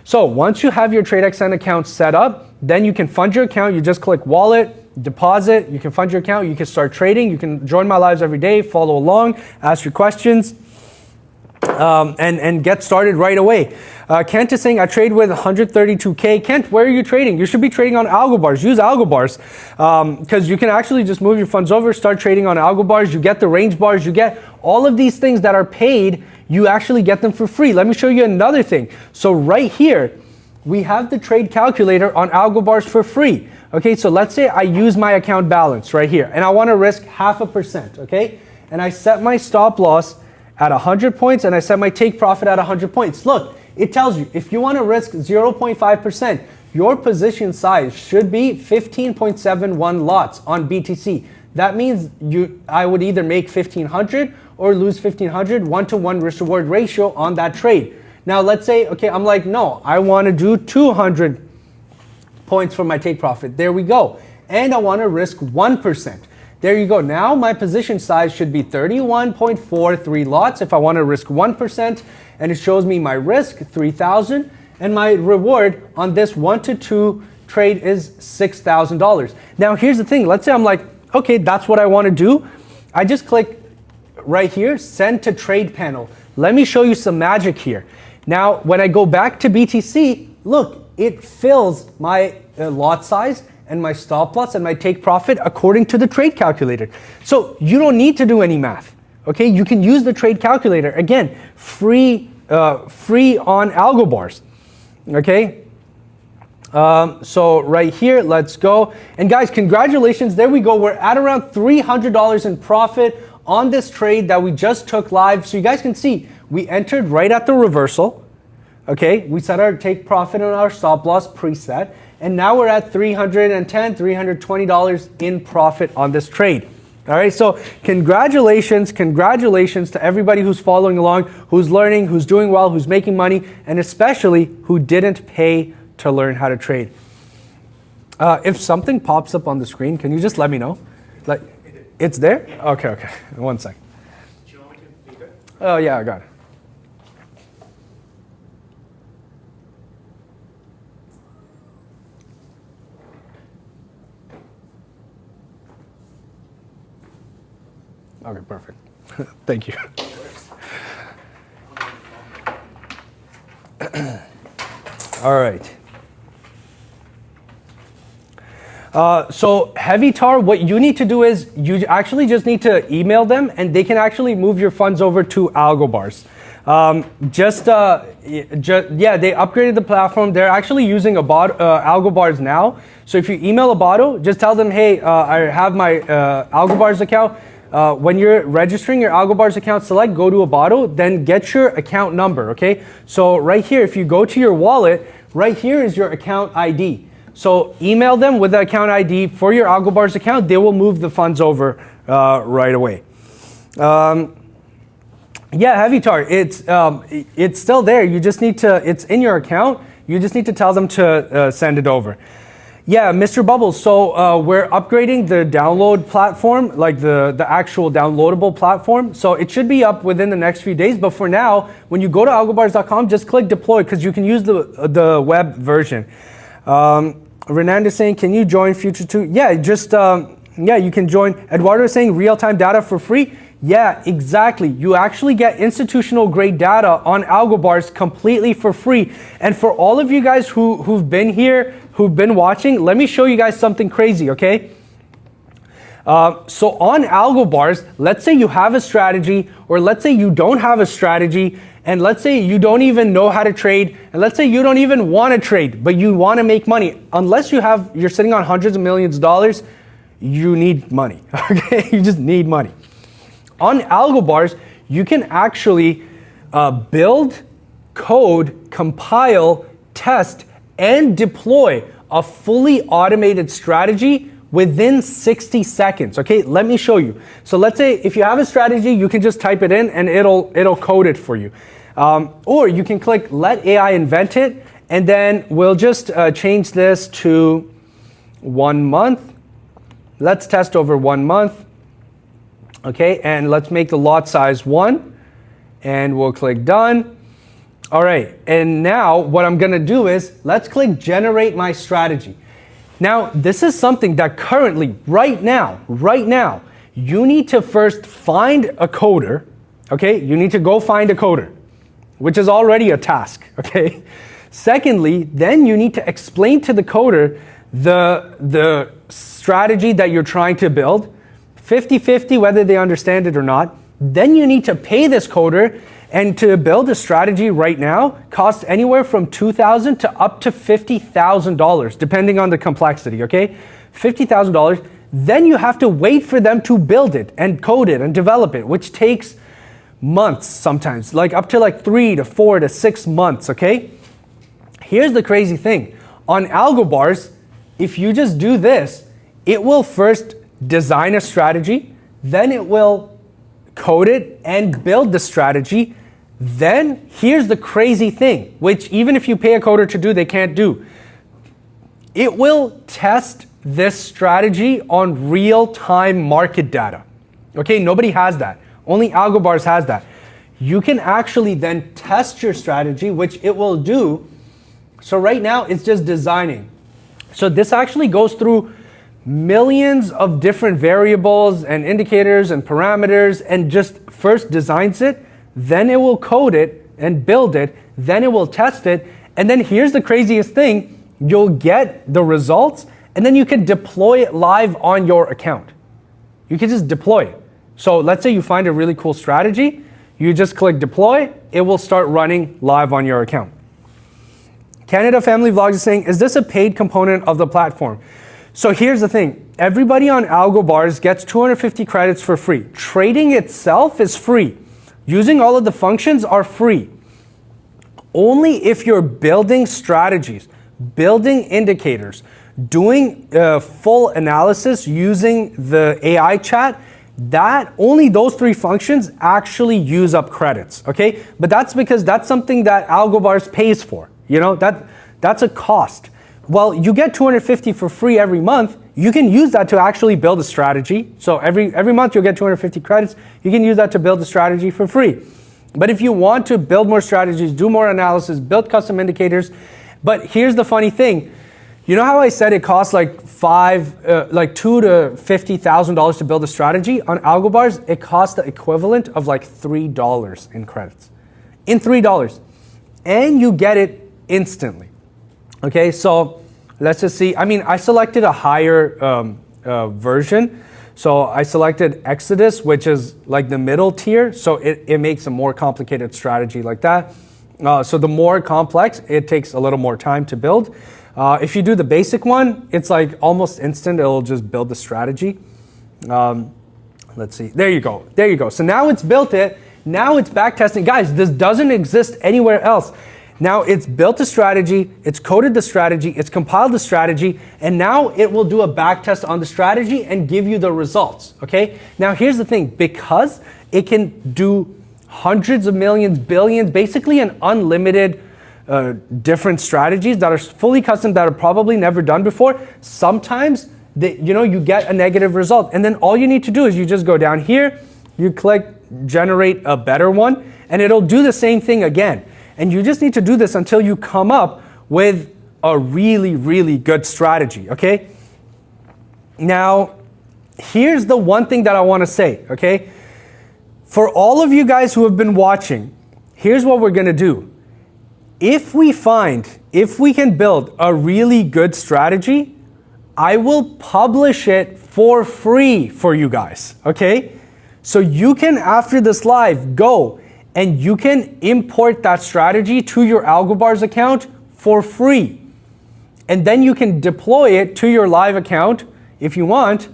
So once you have your TradeXN account set up, then you can fund your account. You just click wallet, deposit, you can fund your account, you can start trading, you can join my lives every day, follow along, ask your questions. And get started right away. Kent is saying, I trade with 132K. Kent, where are you trading? You should be trading on Algobars. Use Algobars because you can actually just move your funds over, start trading on Algobars. You get the range bars. You get all of these things that are paid. You actually get them for free. Let me show you another thing. So right here, we have the trade calculator on Algobars for free. Okay, so let's say I use my account balance right here and I want to risk 0.5%. Okay, and I set my stop loss at 100 points and I set my take profit at 100 points. Look, it tells you if you want to risk 0.5%, your position size should be 15.71 lots on BTC. That means I would either make 1,500 or lose 1,500, 1-to-1 risk reward ratio on that trade. Now let's say, okay, I'm like, no, I want to do 200 points for my take profit. There we go. And I want to risk 1%. There you go. Now my position size should be 31.43 lots if I want to risk 1%, and it shows me my risk 3,000 and my reward on this 1 to 2 trade is $6,000. Now here's the thing. Let's say I'm like, okay, that's what I want to do. I just click right here, send to trade panel. Let me show you some magic here. Now when I go back to BTC, look, it fills my lot size and my stop loss and my take profit according to the trade calculator. So you don't need to do any math, okay? You can use the trade calculator. Again, free on Algobars, okay? So right here, let's go. And guys, congratulations, there we go. We're at around $300 in profit on this trade that we just took live. So you guys can see, we entered right at the reversal, okay? We set our take profit on our stop loss preset. And now we're at $310, $320 in profit on this trade. All right, so congratulations to everybody who's following along, who's learning, who's doing well, who's making money, and especially who didn't pay to learn how to trade. If something pops up on the screen, can you just let me know? Like, it's there? Okay, 1 sec. Do you want me to leave it? Oh yeah, I got it. Okay, perfect. Thank you. All right. So Heavy Tar, what you need to do is you actually just need to email them and they can actually move your funds over to Algobars. Yeah, they upgraded the platform. They're actually using Algobars now. So if you email Abato, just tell them, hey, I have my Algobars account. When you're registering your Algobars account, select go to Abato, then get your account number, okay? So right here, if you go to your wallet, right here is your account ID. So email them with the account ID for your Algobars account. They will move the funds over right away. Yeah, Heavy Tar, it's still there. You just need to, it's in your account. You just need to tell them to send it over. Yeah, Mr. Bubbles. So we're upgrading the download platform, like the actual downloadable platform. So it should be up within the next few days. But for now, when you go to algobars.com, just click deploy because you can use the web version. Renan is saying, can you join Future 2? Yeah, just, yeah, you can join. Eduardo is saying real-time data for free. Yeah, exactly. You actually get institutional grade data on Algobars completely for free. And for all of you guys who've been here, who've been watching, let me show you guys something crazy, okay? So on Algobars, let's say you have a strategy, or let's say you don't have a strategy, and let's say you don't even know how to trade, and let's say you don't even want to trade, but you want to make money. Unless you're sitting on hundreds of millions of dollars, you need money, okay? You just need money. On Algobars, you can actually build, code, compile, test, and deploy a fully automated strategy within 60 seconds. Okay, let me show you. So let's say if you have a strategy, you can just type it in and it'll code it for you. Or you can click let AI invent it, and then we'll just change this to 1 month. Let's test over 1 month. Okay, and let's make the lot size 1, and we'll click done. All right, and now what I'm gonna do is, let's click generate my strategy. Now, this is something that currently, right now, you need to first find a coder, okay? You need to go find a coder, which is already a task, okay? Secondly, then you need to explain to the coder the strategy that you're trying to build, 50-50 whether they understand it or not. Then you need to pay this coder, and to build a strategy right now costs anywhere from $2,000 to up to $50,000, depending on the complexity, okay? $50,000. Then you have to wait for them to build it and code it and develop it, which takes months sometimes, like up to like 3 to 4 to 6 months, okay? Here's the crazy thing. On Algobars, if you just do this, it will first design a strategy, then it will code it and build the strategy. Then here's the crazy thing, which even if you pay a coder to do, they can't do. It will test this strategy on real-time market data. Okay, nobody has that. Only Algobars has that. You can actually then test your strategy, which it will do. So right now it's just designing. So this actually goes through millions of different variables and indicators and parameters, and just first designs it, then it will code it and build it, then it will test it, and then here's the craziest thing, you'll get the results, and then you can deploy it live on your account. You can just deploy it. So let's say you find a really cool strategy, you just click deploy, it will start running live on your account. Canada Family Vlogs is saying, is this a paid component of the platform? So here's the thing, everybody on Algobars gets 250 credits for free. Trading itself is free. Using all of the functions are free. Only if you're building strategies, building indicators, doing full analysis using the AI chat, that only those 3 functions actually use up credits, okay? But that's because that's something that Algobars pays for, you know, that's a cost. Well, you get 250 for free every month. You can use that to actually build a strategy. So every month you'll get 250 credits. You can use that to build a strategy for free. But if you want to build more strategies, do more analysis, build custom indicators, but here's the funny thing. You know how I said it costs like $2,000 to $50,000 to build a strategy? On Algobars, it costs the equivalent of like $3 in credits. In $3. And you get it instantly. Okay, so let's just see. I mean, I selected a higher version. So I selected Exodus, which is like the middle tier. So it makes a more complicated strategy like that. So the more complex, it takes a little more time to build. If you do the basic one, it's like almost instant. It'll just build the strategy. Let's see. There you go. There you go. So now it's built it. Now it's back testing. Guys, this doesn't exist anywhere else. Now it's built a strategy, it's coded the strategy, it's compiled the strategy, and now it will do a back test on the strategy and give you the results, okay? Now here's the thing, because it can do hundreds of millions, billions, basically an unlimited different strategies that are fully custom that are probably never done before, sometimes you get a negative result. And then all you need to do is you just go down here, you click generate a better one, and it'll do the same thing again. And you just need to do this until you come up with a really, really good strategy, okay? Now, here's the one thing that I want to say, okay? For all of you guys who have been watching, here's what we're going to do. If we can build a really good strategy, I will publish it for free for you guys, okay? So you can, after this live, go and you can import that strategy to your AlgoBars account for free. And then you can deploy it to your live account if you want,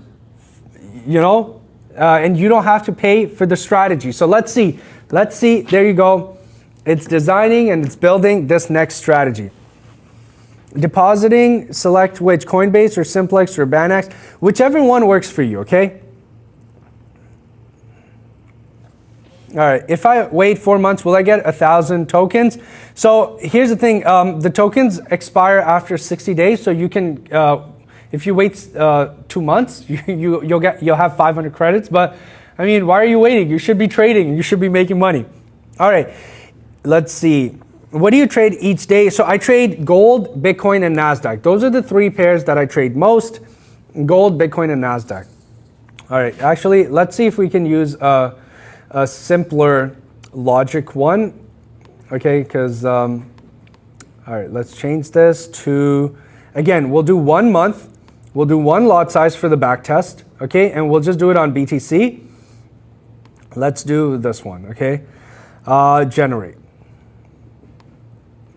and you don't have to pay for the strategy. So let's see, there you go. It's designing and it's building this next strategy. Depositing, select which, Coinbase or Simplex or Banax, whichever one works for you, okay? All right, if I wait 4 months, will I get 1,000 tokens? So here's the thing, the tokens expire after 60 days, so you can, if you wait 2 months, you'll have 500 credits, but I mean, why are you waiting? You should be trading, you should be making money. All right, let's see. What do you trade each day? So I trade gold, Bitcoin, and NASDAQ. Those are the 3 pairs that I trade most, gold, Bitcoin, and NASDAQ. All right, actually, let's see if we can use a simpler logic one, okay, because, all right, let's change this to, again, we'll do 1 month, we'll do 1 lot size for the back test, okay, and we'll just do it on BTC. Let's do this one, okay, generate.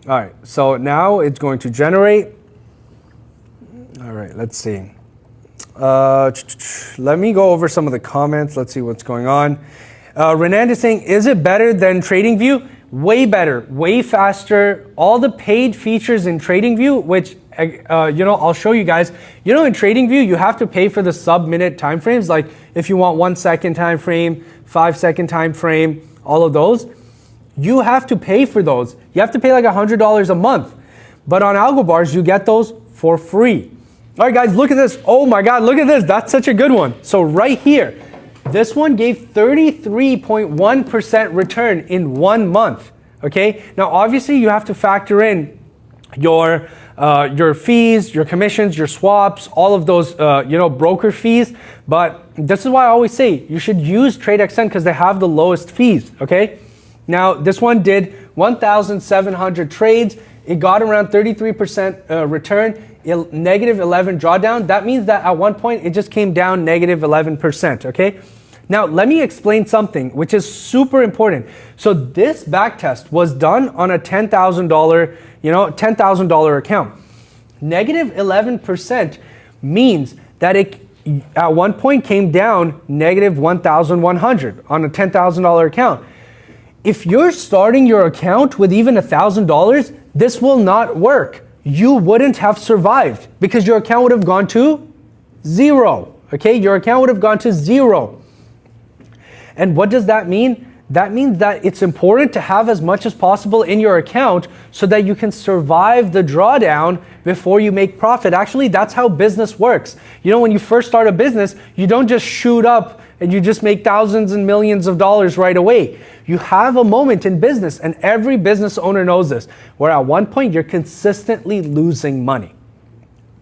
All right, so now it's going to generate. All right, let's see. Let me go over some of the comments. Let's see what's going on. Renan is saying, is it better than TradingView? Way better, way faster. All the paid features in TradingView, which, I'll show you guys. In TradingView, you have to pay for the sub-minute timeframes. Like if you want 1 second time frame, 5 second time frame, all of those. You have to pay for those. You have to pay like $100 a month. But on AlgoBars, you get those for free. All right, guys, look at this. Oh my God, look at this. That's such a good one. So right here, this one gave 33.1% return in 1 month, okay? Now, obviously, you have to factor in your fees, your commissions, your swaps, all of those, broker fees. But this is why I always say you should use TradeXN because they have the lowest fees, okay? Now, this one did 1,700 trades. It got around 33% return, negative 11 drawdown. That means that at one point, it just came down negative 11%, okay? Now, let me explain something, which is super important. So this backtest was done on a $10,000 account. Negative 11% means that it at one point came down negative 1,100 on a $10,000 account. If you're starting your account with even $1,000, this will not work. You wouldn't have survived because your account would have gone to 0. Okay, your account would have gone to 0. And what does that mean? That means that it's important to have as much as possible in your account so that you can survive the drawdown before you make profit. Actually, that's how business works. When you first start a business, you don't just shoot up and you just make thousands and millions of dollars right away. You have a moment in business, and every business owner knows this, where at one point you're consistently losing money.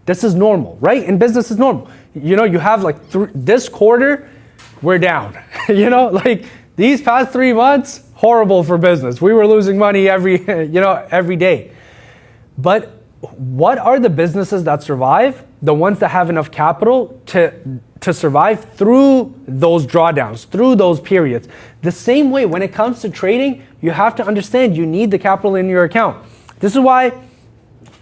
This is normal, right? In business is normal. You have like this quarter, we're down. Like these past 3 months, horrible for business. We were losing money every day. But what are the businesses that survive? The ones that have enough capital to survive through those drawdowns, through those periods. The same way when it comes to trading, you have to understand you need the capital in your account. This is why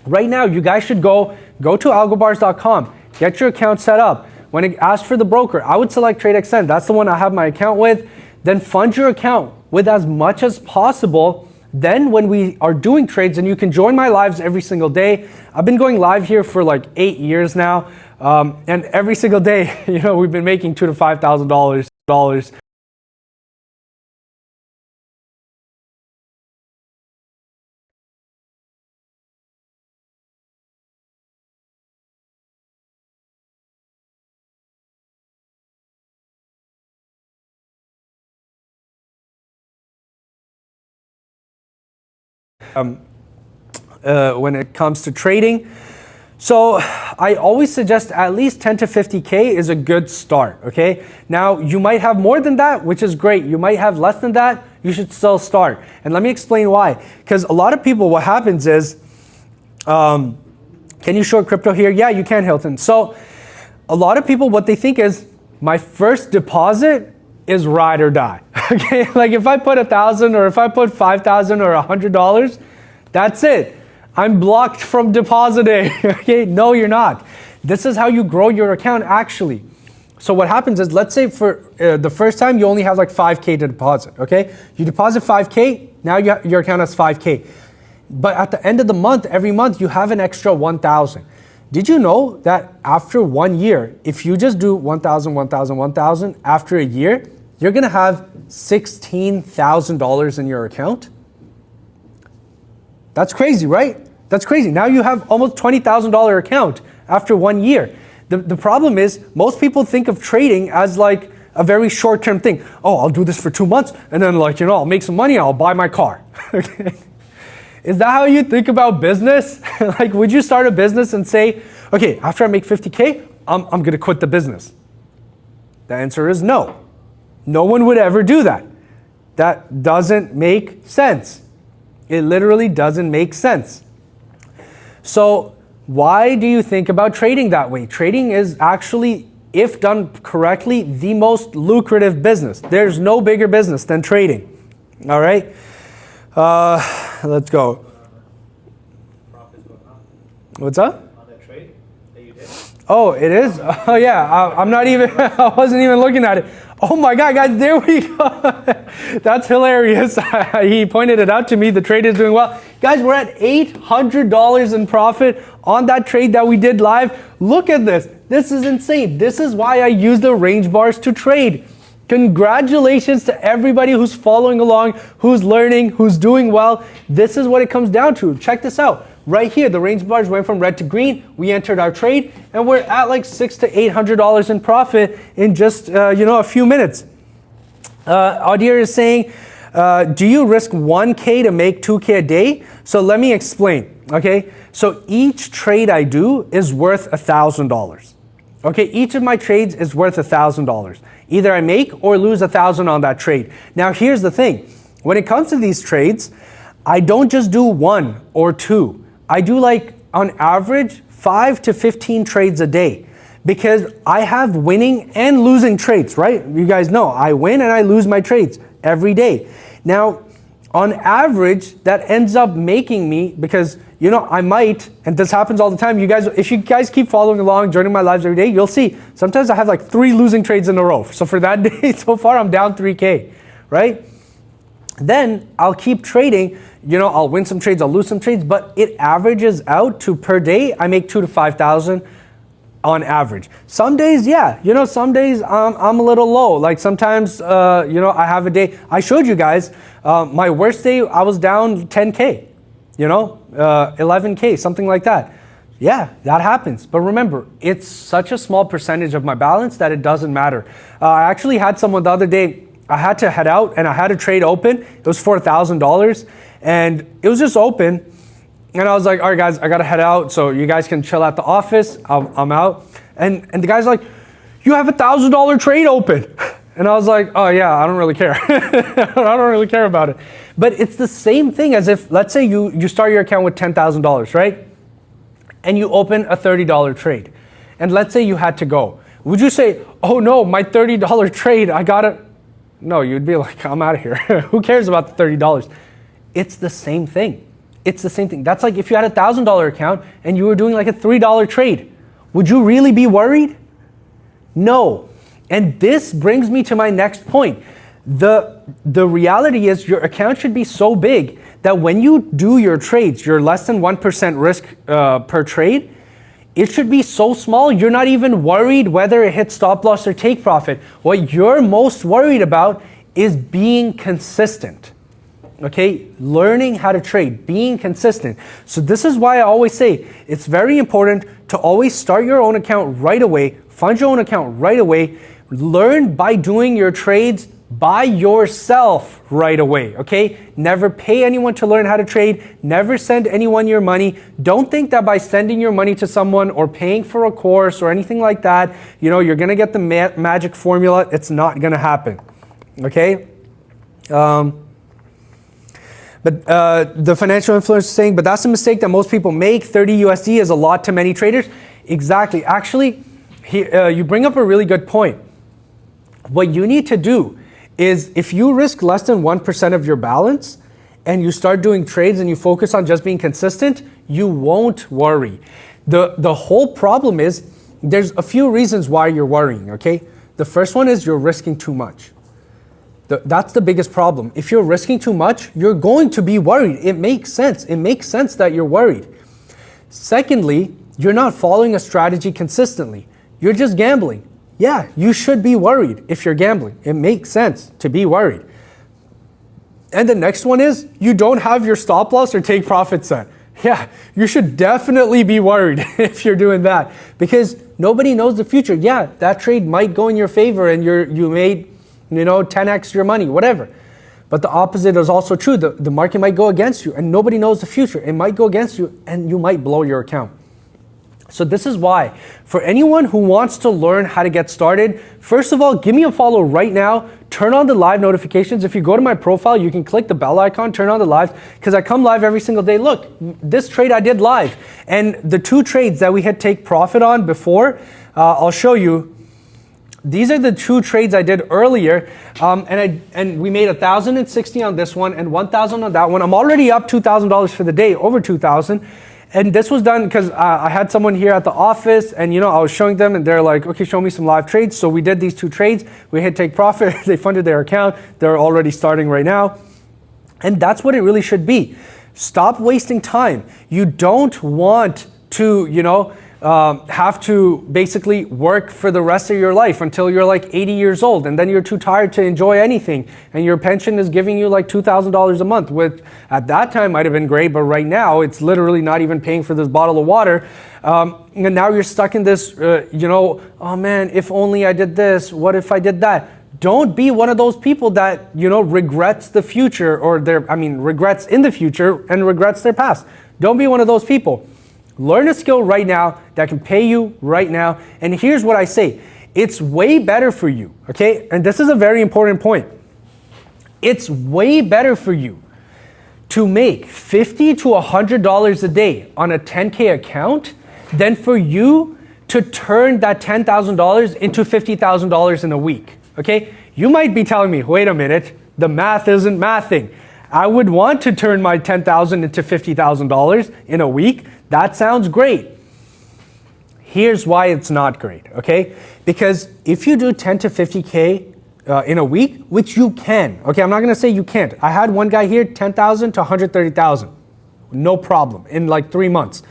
right now you guys should go to algobars.com, get your account set up. When it asks for the broker, I would select TradeXN. That's the one I have my account with. Then fund your account with as much as possible. Then when we are doing trades, and you can join my lives every single day. I've been going live here for like 8 years now. And every single day, we've been making $2,000 to $5,000. when it comes to trading. So I always suggest at least 10 to 50K is a good start, okay? Now, you might have more than that, which is great. You might have less than that, you should still start. And let me explain why. Because a lot of people, what happens is, can you short crypto here? Yeah, you can, Hilton. So a lot of people, what they think is, my first deposit is ride or die, okay? Like if I put 1,000 or if I put 5,000 or $100, that's it. I'm blocked from depositing, okay? No, you're not. This is how you grow your account actually. So what happens is, let's say for the first time, you only have like 5K to deposit, okay? You deposit 5K, now your account has 5K. But at the end of the month, every month, you have an extra 1,000. Did you know that after 1 year, if you just do 1,000, 1,000, 1,000, after a year, you're gonna have $16,000 in your account? That's crazy, right? That's crazy. Now you have almost $20,000 account after 1 year. The problem is, most people think of trading as like a very short-term thing. Oh, I'll do this for 2 months, and then like, I'll make some money, I'll buy my car. Okay. Is that how you think about business? Like, would you start a business and say, okay, after I make 50K, I'm gonna quit the business? The answer is no. No one would ever do that. That doesn't make sense. It literally doesn't make sense. So why do you think about trading that way? Trading is actually, if done correctly, the most lucrative business. There's no bigger business than trading. All right? Let's go. What's up? On that trade that you did? Oh, it is? Oh yeah, I'm not even, I wasn't even looking at it. Oh my God, guys, there we go. That's hilarious. He pointed it out to me. The trade is doing well. Guys, we're at $800 in profit on that trade that we did live. Look at this. This is insane. This is why I use the range bars to trade. Congratulations to everybody who's following along, who's learning, who's doing well. This is what it comes down to. Check this out. Right here, the range bars went from red to green. We entered our trade, and we're at like $600 to $800 in profit in just a few minutes. Audir is saying, do you risk 1K to make 2K a day? So let me explain. Okay, so each trade I do is worth $1,000. Okay, each of my trades is worth $1,000. Either I make or lose 1,000 on that trade. Now here's the thing. When it comes to these trades, I don't just do 1 or 2. I do like, on average, 5 to 15 trades a day, because I have winning and losing trades, right? You guys know I win and I lose my trades every day. Now, on average, that ends up making me, because I might, and this happens all the time. You guys, if you guys keep following along, joining my lives every day, you'll see sometimes I have like 3 losing trades in a row. So for that day, so far I'm down 3K, right? Then I'll keep trading. I'll win some trades, I'll lose some trades, but it averages out to, per day, I make 2,000 to 5,000 on average. Some days, yeah, some days I'm a little low. Like sometimes, I have a day. I showed you guys my worst day. I was down 10K, 11K, something like that. Yeah, that happens. But remember, it's such a small percentage of my balance that it doesn't matter. I actually had someone the other day. I had to head out and I had a trade open. It was $4,000 and it was just open. And I was like, all right, guys, I got to head out so you guys can chill at the office. I'm out. And the guy's like, you have $1,000 trade open. And I was like, oh yeah, I don't really care. I don't really care about it. But it's the same thing as if, let's say you start your account with $10,000, right? And you open a $30 trade. And let's say you had to go. Would you say, oh no, my $30 trade, I got it? No, you'd be like, I'm out of here. Who cares about the $30? It's the same thing. It's the same thing. That's like if you had a $1,000 account and you were doing like a $3 trade. Would you really be worried? No. And this brings me to my next point. The reality is your account should be so big that when you do your trades, you're less than 1% risk per trade. It should be so small, you're not even worried whether it hits stop loss or take profit. What you're most worried about is being consistent. Okay, learning how to trade, being consistent. So this is why I always say it's very important to always start your own account right away, fund your own account right away, learn by doing your trades by yourself right away, okay? Never pay anyone to learn how to trade. Never send anyone your money. Don't think that by sending your money to someone or paying for a course or anything like that, you're gonna get the magic formula. It's not gonna happen, okay? But the financial influencer is saying, but that's a mistake that most people make. 30 USD is a lot to many traders. Exactly. Actually, you bring up a really good point. What you need to do is if you risk less than 1% of your balance and you start doing trades and you focus on just being consistent, you won't worry. The whole problem is there's a few reasons why you're worrying, okay? The first one is you're risking too much. That's the biggest problem. If you're risking too much, you're going to be worried. It makes sense. It makes sense that you're worried. Secondly, you're not following a strategy consistently. You're just gambling. Yeah, you should be worried if you're gambling. It makes sense to be worried. And the next one is you don't have your stop loss or take profit set. Yeah, you should definitely be worried if you're doing that because nobody knows the future. Yeah, that trade might go in your favor and you made 10x your money, whatever. But the opposite is also true. The market might go against you and nobody knows the future. It might go against you and you might blow your account. So this is why, for anyone who wants to learn how to get started, first of all, give me a follow right now. Turn on the live notifications. If you go to my profile, you can click the bell icon, turn on the live, because I come live every single day. Look, this trade I did live. And the 2 trades that we had take profit on before, I'll show you. These are the 2 trades I did earlier, and we made 1,060 on this one and 1,000 on that one. I'm already up $2,000 for the day, over 2,000. And this was done because I had someone here at the office and, I was showing them and they're like, okay, show me some live trades. So we did these 2 trades. We hit take profit. They funded their account. They're already starting right now. And that's what it really should be. Stop wasting time. You don't want to, have to basically work for the rest of your life until you're like 80 years old and then you're too tired to enjoy anything and your pension is giving you like $2,000 a month, which at that time might have been great, but right now it's literally not even paying for this bottle of water. And now you're stuck in this, oh man, if only I did this, what if I did that? Don't be one of those people that, regrets the future or regrets in the future and regrets their past. Don't be one of those people. Learn a skill right now that can pay you right now. And here's what I say. It's way better for you, okay? And this is a very important point. It's way better for you to make $50 to $100 a day on a 10K account than for you to turn that $10,000 into $50,000 in a week, okay? You might be telling me, wait a minute, the math isn't mathing. I would want to turn my $10,000 into $50,000 in a week. That sounds great. Here's why it's not great, okay? Because if you do 10 to 50K in a week, which you can, okay? I'm not gonna say you can't. I had one guy here, 10,000 to 130,000. No problem, in like 3 months.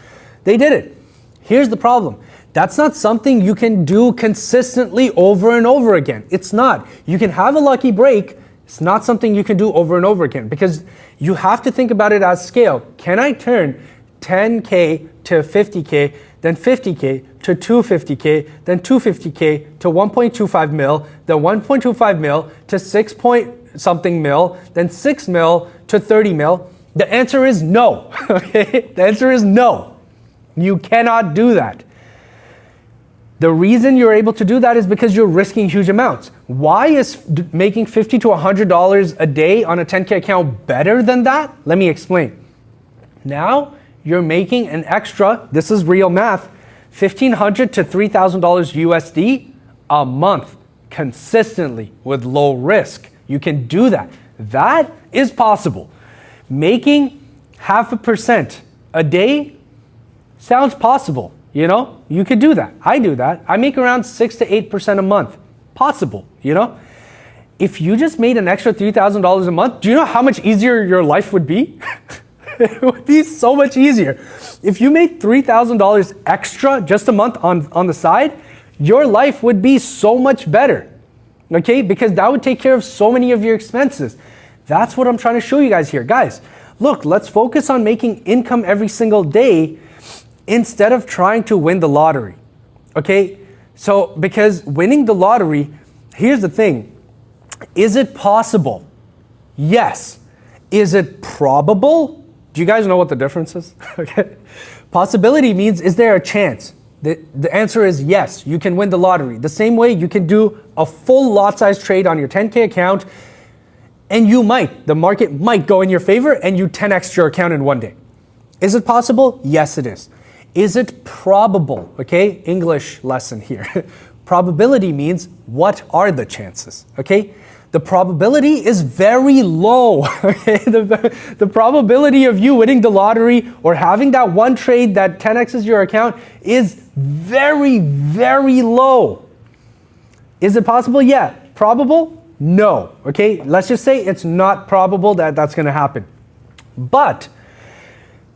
They did it. Here's the problem. That's not something you can do consistently over and over again. It's not. You can have a lucky break. It's not something you can do over and over again because you have to think about it as scale. Can I turn 10K to 50K, then 50K to 250K, then 250K to 1.25 mil, then 1.25 mil to 6 point something mil, then 6 mil to 30 mil? The answer is no, okay? The answer is no. You cannot do that. The reason you're able to do that is because you're risking huge amounts. Why is making $50 to $100 a day on a 10K account better than that? Let me explain. Now, you're making an extra, this is real math, $1,500 to $3,000 USD a month consistently with low risk. You can do that. That is possible. Making 0.5% a day sounds possible. You could do that. I do that. I make around 6 to 8% a month. Possible, If you just made an extra $3,000 a month, do you know how much easier your life would be? It would be so much easier. If you made $3,000 extra just a month on the side, your life would be so much better, okay? Because that would take care of so many of your expenses. That's what I'm trying to show you guys here. Guys, look, let's focus on making income every single day instead of trying to win the lottery, okay? So, because winning the lottery, here's the thing. Is it possible? Yes. Is it probable? Do you guys know what the difference is? Okay. Possibility means, is there a chance? The answer is yes, you can win the lottery. The same way you can do a full lot size trade on your 10K account, and the market might go in your favor and you 10x your account in one day. Is it possible? Yes, it is. Is it probable? Okay, English lesson here. Probability means, what are the chances? Okay, the probability is very low. Okay, the probability of you winning the lottery or having that one trade that 10x's your account is very, very low. Is it possible? Yeah. Probable? No. Okay, let's just say it's not probable that that's going to happen. But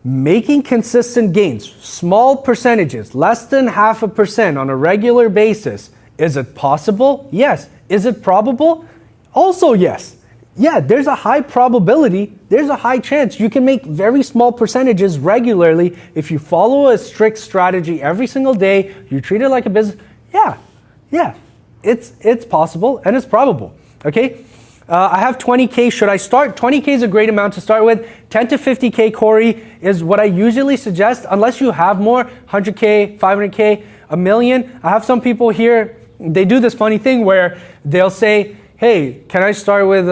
making consistent gains, small percentages, less than 0.5% on a regular basis, is it possible? Yes. Is it probable? Also yes. Yeah, there's a high probability, there's a high chance you can make very small percentages regularly if you follow a strict strategy every single day, you treat it like a business. Yeah, it's possible and it's probable, okay? I have 20K, should I start? 20K is a great amount to start with. 10 to 50K, Corey, is what I usually suggest, unless you have more, 100K, 500K, a million. I have some people here, they do this funny thing where they'll say, hey, can I start with,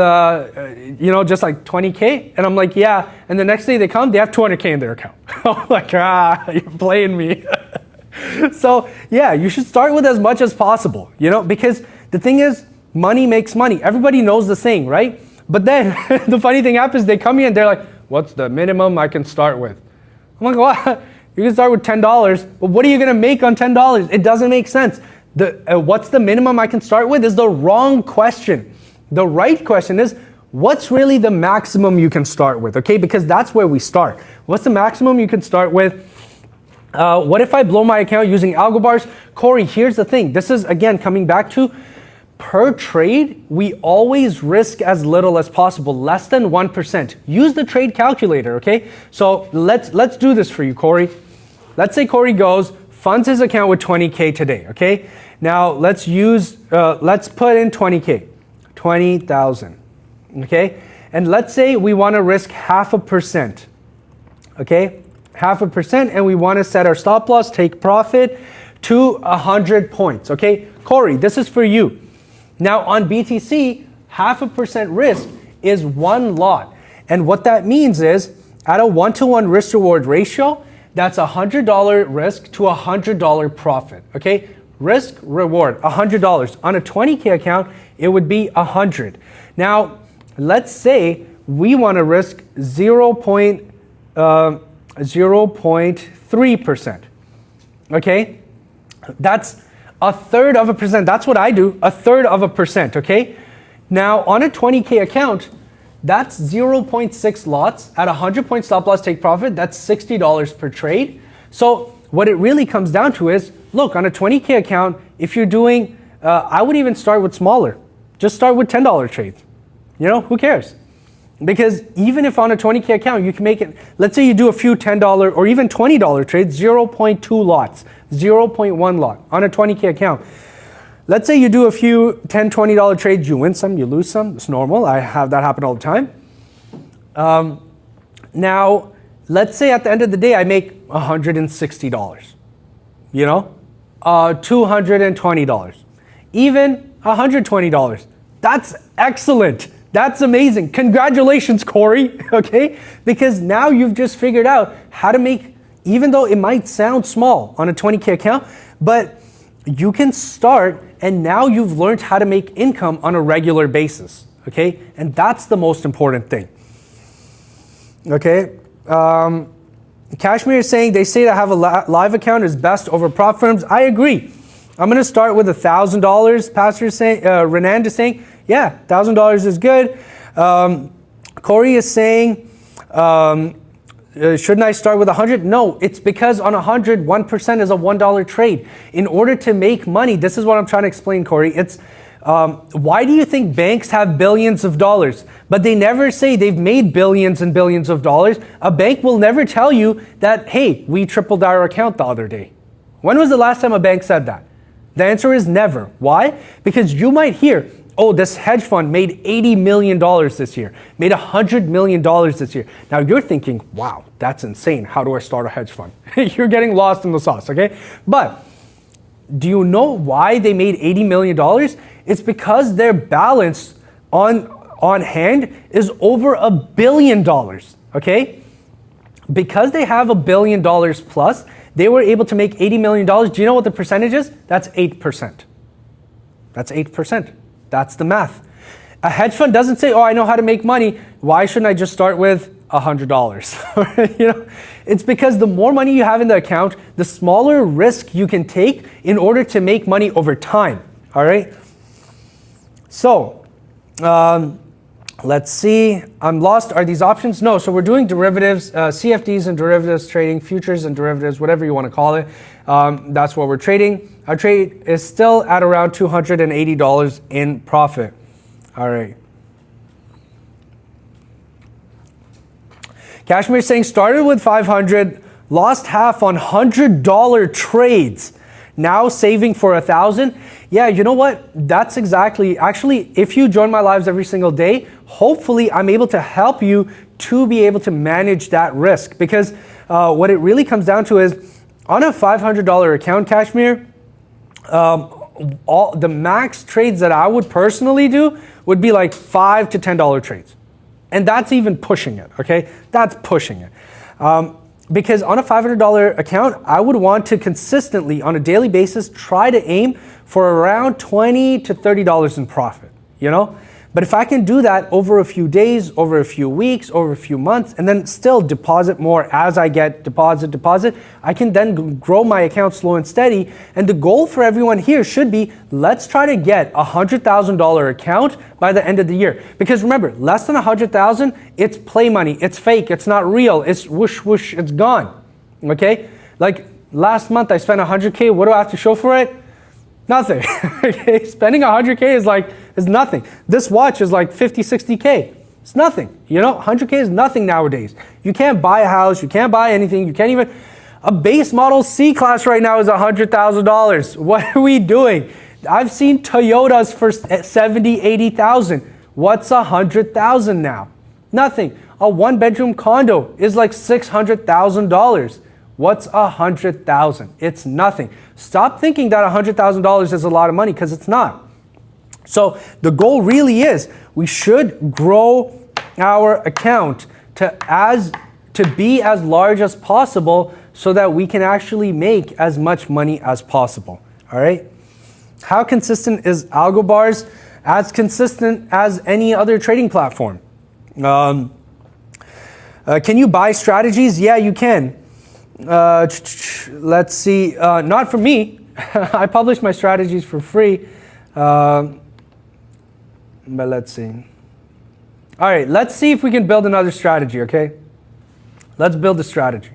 just like 20K? And I'm like, yeah. And the next day they come, they have 200K in their account. I'm like, you're playing me. So yeah, you should start with as much as possible, because the thing is, money makes money. Everybody knows the saying, right? But then the funny thing happens, they come here and they're like, what's the minimum I can start with? I'm like, what? You can start with $10, but what are you gonna make on $10? It doesn't make sense. What's the minimum I can start with is the wrong question. The right question is, what's really the maximum you can start with, okay? Because that's where we start. What's the maximum you can start with? What if I blow my account using algo bars? Corey, here's the thing. This is, again, coming back to per trade, we always risk as little as possible, less than 1%. Use the trade calculator, okay? So let's do this for you, Corey. Let's say Corey funds his account with 20K today, okay? Now let's put in 20K, 20,000, okay? And let's say we want to risk 0.5%, okay? 0.5%, and we want to set our stop loss, take profit to 100 points, okay? Corey, this is for you. Now on BTC, 0.5% risk is one lot. And what that means is, at a 1-to-1 risk reward ratio, that's $100 risk to $100 profit, okay? Risk reward, $100. On a 20K account, it would be 100. Now, let's say we want to risk 0.3%, okay? That's 1/3%. That's what I do, 1/3%, okay? Now, on a 20K account, that's 0.6 lots at 100 point stop loss take profit. That's $60 per trade. So what it really comes down to is, look, on a 20K account, if you're doing, I would even start with smaller. Just start with $10 trades. Who cares? Because even if on a 20K account, you can make it, let's say you do a few $10 or even $20 trades, 0.2 lots, 0.1 lot on a 20K account. Let's say you do a few $10, $20 trades, you win some, you lose some, it's normal. I have that happen all the time. Now, let's say at the end of the day, I make $160, $220, even $120. That's excellent. That's amazing. Congratulations, Corey, okay? Because now you've just figured out how to make, even though it might sound small on a 20K account, but you can start and now you've learned how to make income on a regular basis, okay? And that's the most important thing, okay? Kashmir is saying, they say to have a live account is best over prop firms. I agree. I'm gonna start with $1,000. Pastor is saying, Renan is saying, yeah, $1,000 is good. Corey is saying, shouldn't I start with 100? No, it's because on 100, 1% is a $1 trade. In order to make money, this is what I'm trying to explain, Corey. It's why do you think banks have billions of dollars, but they never say they've made billions and billions of dollars? A bank will never tell you that, hey, we tripled our account the other day. When was the last time a bank said that? The answer is never. Why? Because you might hear, oh, this hedge fund made $80 million this year, made $100 million this year. Now you're thinking, wow, that's insane. How do I start a hedge fund? You're getting lost in the sauce, okay? But do you know why they made $80 million? It's because their balance on hand is over $1 billion, okay? Because they have $1 billion plus, they were able to make $80 million. Do you know what the percentage is? That's 8%. That's 8%. That's the math. A hedge fund doesn't say, oh, I know how to make money. Why shouldn't I just start with $100? You know, it's because the more money you have in the account, the smaller risk you can take in order to make money over time. All right. So let's see. I'm lost. Are these options? No. So we're doing derivatives, CFDs and derivatives trading, futures and derivatives, whatever you want to call it. That's what we're trading. Our trade is still at around $280 in profit. All right. Kashmir is saying started with 500, lost half on $100 trades. Now saving for 1,000. Yeah, you know what? That's exactly, actually, if you join my lives every single day, hopefully I'm able to help you to be able to manage that risk. Because what it really comes down to is on a $500 account, Kashmir, all the max trades that I would personally do would be like $5 to $10 trades. And that's even pushing it, okay? That's pushing it. Because on a $500 account, I would want to consistently, on a daily basis, try to aim for around $20 to $30 in profit, you know? But if I can do that over a few days, over a few weeks, over a few months, and then still deposit more as I get deposit, I can then grow my account slow and steady. And the goal for everyone here should be, let's try to get a $100,000 account by the end of the year. Because remember, less than 100,000, it's play money, it's fake, it's not real, it's whoosh, whoosh, it's gone, okay? Like last month I spent 100K, what do I have to show for it? Nothing. Okay? Spending 100K is nothing. This watch is like 50, 60K. It's nothing. You know, 100K is nothing nowadays. You can't buy a house. You can't buy anything. You can't even, a base model C-Class right now is $100,000. What are we doing? I've seen Toyotas for 70, 80,000. What's 100,000 now? Nothing. A one-bedroom condo is like $600,000. What's 100,000? It's nothing. Stop thinking that $100,000 is a lot of money, because it's not. So the goal really is we should grow our account to be as large as possible so that we can actually make as much money as possible. All right. How consistent is AlgoBars? As consistent as any other trading platform. Can you buy strategies? Yeah, you can. Let's see. Not for me. I publish my strategies for free. But let's see. All right, let's see if we can build another strategy, okay? Let's build a strategy.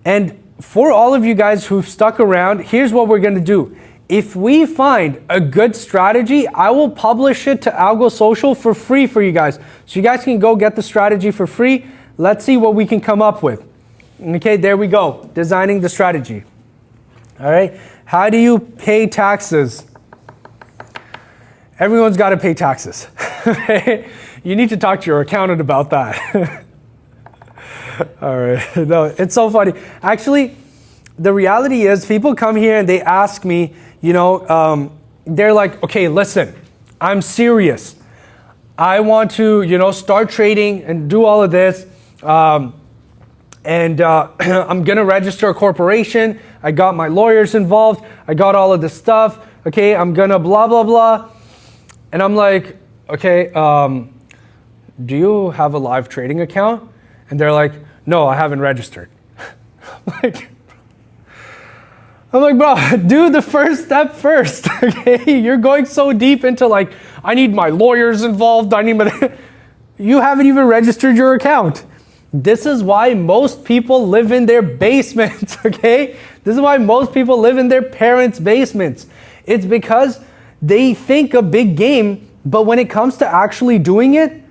And for all of you guys who've stuck around, here's what we're going to do. If we find a good strategy, I will publish it to Algo Social for free for you guys. So you guys can go get the strategy for free. Let's see what we can come up with. Okay, there we go. Designing the strategy. All right. How do you pay taxes? Everyone's got to pay taxes. You need to talk to your accountant about that. All right. No, it's so funny. Actually, the reality is people come here and they ask me, you know, they're like, okay, listen, I'm serious. I want to, you know, start trading and do all of this. And I'm going to register a corporation. I got my lawyers involved. I got all of this stuff. Okay, I'm going to blah, blah, blah. And I'm like, okay, do you have a live trading account? And they're like, no, I haven't registered. I'm like, bro, do the first step first. Okay, you're going so deep into like, I need my lawyers involved. You haven't even registered your account. This is why most people live in their basements, okay? This is why most people live in their parents' basements. It's because they think a big game, but when it comes to actually doing it,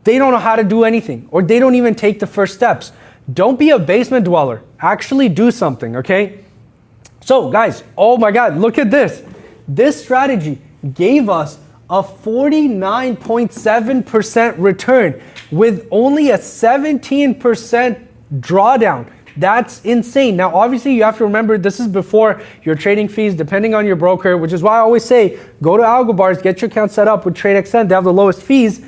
they don't know how to do anything, or they don't even take the first steps. Don't be a basement dweller. Actually do something, okay? So guys, oh my God, look at this. This strategy gave us a 49.7% return with only a 17% drawdown. That's insane. Now, obviously, you have to remember this is before your trading fees, depending on your broker, which is why I always say go to AlgoBars, get your account set up with TradeXN. They have the lowest fees.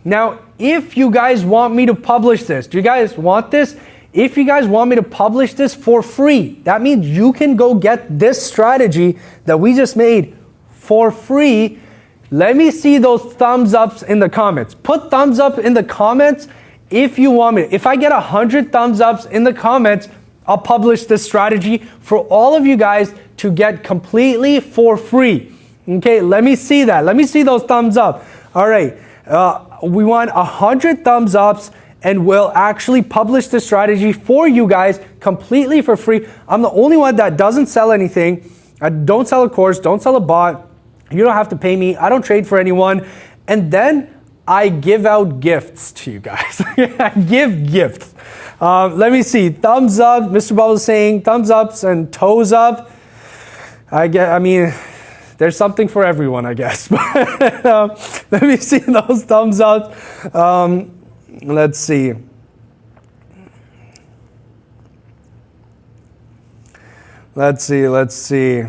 Now, if you guys want me to publish this, do you guys want this? If you guys want me to publish this for free, that means you can go get this strategy that we just made for free. Let me see those thumbs ups in the comments. Put thumbs up in the comments if you want me. If I get 100 thumbs ups in the comments, I'll publish this strategy for all of you guys to get completely for free. Okay, let me see that. Let me see those thumbs up. All right, we want 100 thumbs ups and we'll actually publish the strategy for you guys completely for free. I'm the only one that doesn't sell anything. I don't sell a course, don't sell a bot. You don't have to pay me. I don't trade for anyone. And then I give out gifts to you guys. I give gifts. Let me see. Thumbs up. Mr. Bubble is saying thumbs ups and toes up. I mean, there's something for everyone, I guess. Let me see those thumbs up. Let's see. Let's see.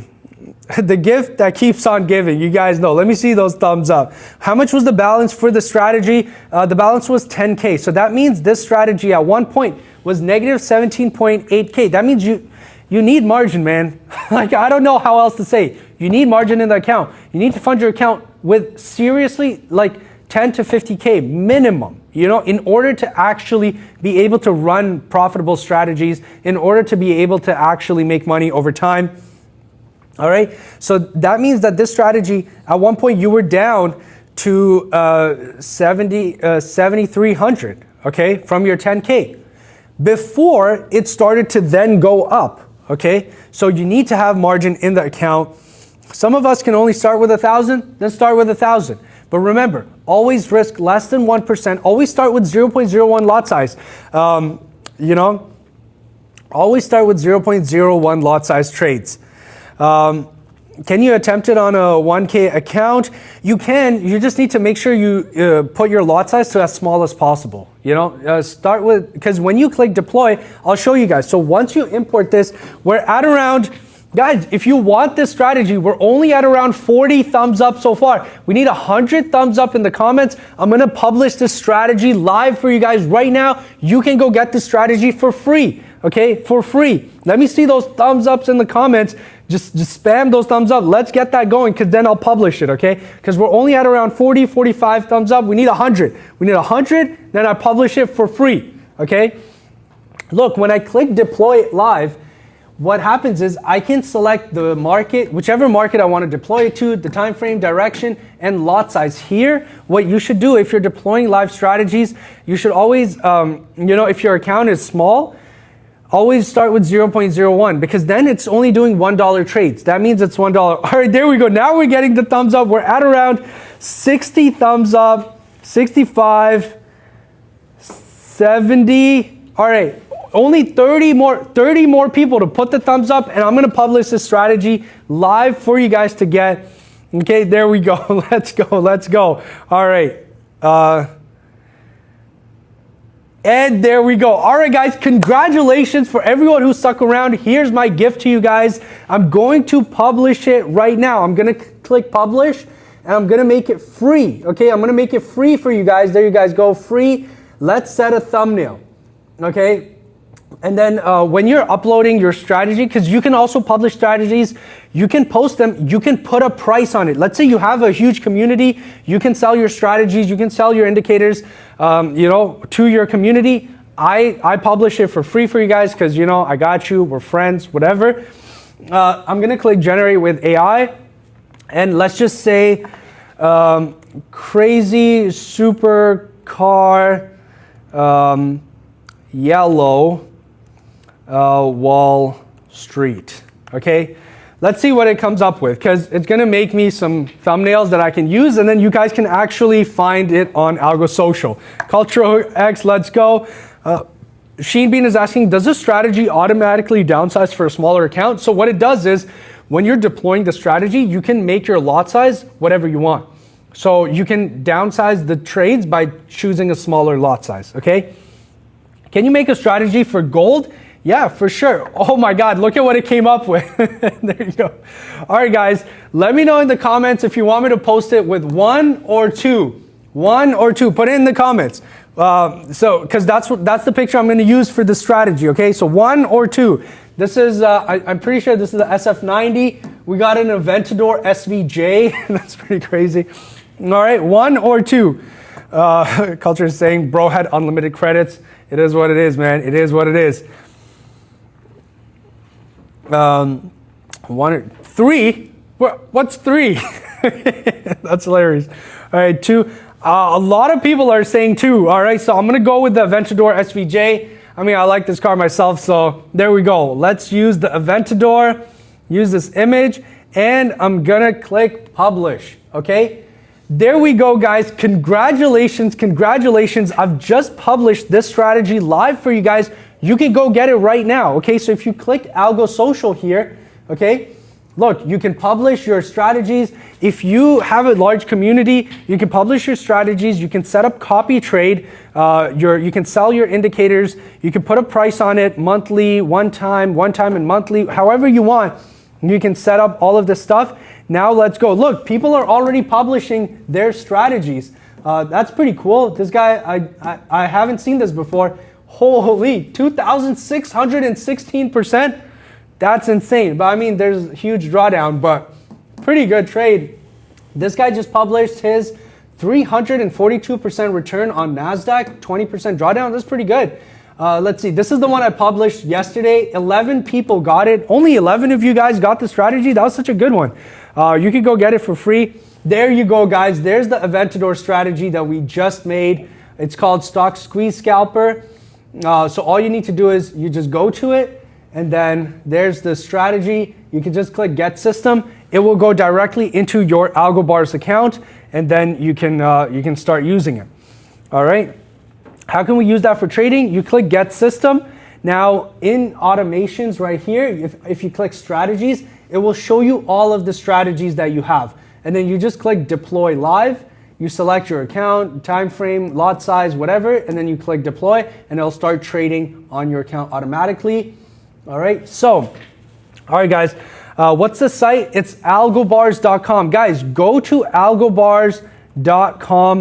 The gift that keeps on giving, you guys know. Let me see those thumbs up. How much was the balance for the strategy? The balance was 10K. So that means this strategy at one point was negative 17.8K. That means you need margin, man. Like, I don't know how else to say. You need margin in the account. You need to fund your account with seriously like 10 to 50K minimum, you know, in order to actually be able to run profitable strategies, in order to be able to actually make money over time. All right, so that means that this strategy, at one point you were down to 7,300, okay, from your 10K, before it started to then go up, okay? So you need to have margin in the account. Some of us can only start with 1,000, then start with 1,000. But remember, always risk less than 1%. Always start with 0.01 lot size. You know, always start with 0.01 lot size trades. Can you attempt it on a 1K account? You can. You just need to make sure you put your lot size to as small as possible. You know, start with, because when you click deploy, I'll show you guys. So once you import this, we're at around, guys, if you want this strategy, we're only at around 40 thumbs up so far. We need 100 thumbs up in the comments. I'm going to publish this strategy live for you guys right now. You can go get this strategy for free, okay? For free. Let me see those thumbs ups in the comments. Just spam those thumbs up. Let's get that going, because then I'll publish it, okay? Because we're only at around 40, 45 thumbs up. We need 100. We need 100, then I publish it for free, okay? Look, when I click deploy live, what happens is I can select the market, whichever market I want to deploy it to, the time frame, direction, and lot size. Here, what you should do if you're deploying live strategies, you should always, you know, if your account is small, always start with 0.01, because then it's only doing $1 trades. That means it's $1. All right, there we go. Now we're getting the thumbs up. We're at around 60 thumbs up, 65, 70. All right. Only 30 more people to put the thumbs up, and I'm going to publish this strategy live for you guys to get. Okay, there we go. Let's go. All right. And there we go. All right, guys, congratulations for everyone who stuck around. Here's my gift to you guys. I'm going to publish it right now. I'm going to click publish, and I'm going to make it free. Okay, I'm going to make it free for you guys. There you guys go, free. Let's set a thumbnail. Okay. And then when you're uploading your strategy, because you can also publish strategies, you can post them, you can put a price on it. Let's say you have a huge community, you can sell your strategies, you can sell your indicators, you know, to your community. I publish it for free for you guys because, you know, I got you, we're friends, whatever. I'm going to click generate with AI. And let's just say crazy super car yellow Wall Street. Okay, let's see what it comes up with, because it's going to make me some thumbnails that I can use, and then you guys can actually find it on Algo Social. Cultural X, let's go. Sheen Bean is asking, does this strategy automatically downsize for a smaller account? So what it does is, when you're deploying the strategy, you can make your lot size whatever you want. So you can downsize the trades by choosing a smaller lot size, okay? Can you make a strategy for gold? Yeah, for sure. Oh my God, look at what it came up with. There you go. All right, guys, let me know in the comments if you want me to post it with 1 or 2. 1 or 2, put it in the comments. Because that's the picture I'm going to use for the strategy, okay? So 1 or 2. This is, I'm pretty sure this is the SF90. We got an Aventador SVJ. That's pretty crazy. All right, 1 or 2. Culture is saying, bro had unlimited credits. It is what it is, man. It is what it is. 1 or 3. What's 3? That's hilarious. All right, 2. A lot of people are saying 2. All right, so I'm going to go with the Aventador SVJ. I mean, I like this car myself, so there we go. Let's use the Aventador, use this image, and I'm going to click publish, okay? There we go, guys. Congratulations, congratulations. I've just published this strategy live for you guys. You can go get it right now, okay? So if you click Algo Social here, okay, look, you can publish your strategies. If you have a large community, you can publish your strategies. You can set up copy trade. You can sell your indicators. You can put a price on it, monthly, one time and monthly, however you want. You can set up all of this stuff. Now let's go. Look, people are already publishing their strategies. That's pretty cool. This guy, I haven't seen this before. Holy, 2,616%. That's insane. But I mean, there's a huge drawdown, but pretty good trade. This guy just published his 342% return on NASDAQ, 20% drawdown. That's pretty good. Let's see. This is the one I published yesterday. 11 people got it. Only 11 of you guys got the strategy. That was such a good one. You can go get it for free. There you go, guys. There's the Aventador strategy that we just made. It's called Stock Squeeze Scalper. So all you need to do is you just go to it, and then there's the strategy. You can just click Get System. It will go directly into your AlgoBars account, and then you can start using it. All right. How can we use that for trading? You click Get System. Now in automations right here, if you click Strategies, it will show you all of the strategies that you have. And then you just click Deploy Live. You select your account, time frame, lot size, whatever, and then you click Deploy, and it'll start trading on your account automatically. All right, so, all right, guys, what's the site? It's algobars.com. Guys, go to algobars.com.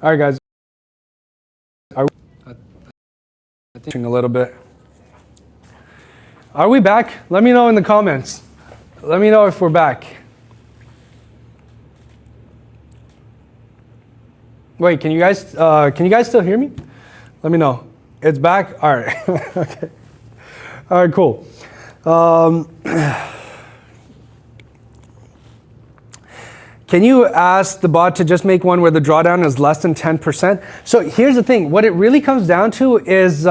All right, guys. I think a little bit. Are we back? Let me know in the comments. Let me know if we're back. Wait, can you guys still hear me? Let me know. It's back? All right. Okay. All right, cool. Can you ask the bot to just make one where the drawdown is less than 10%? So here's the thing. What it really comes down to is,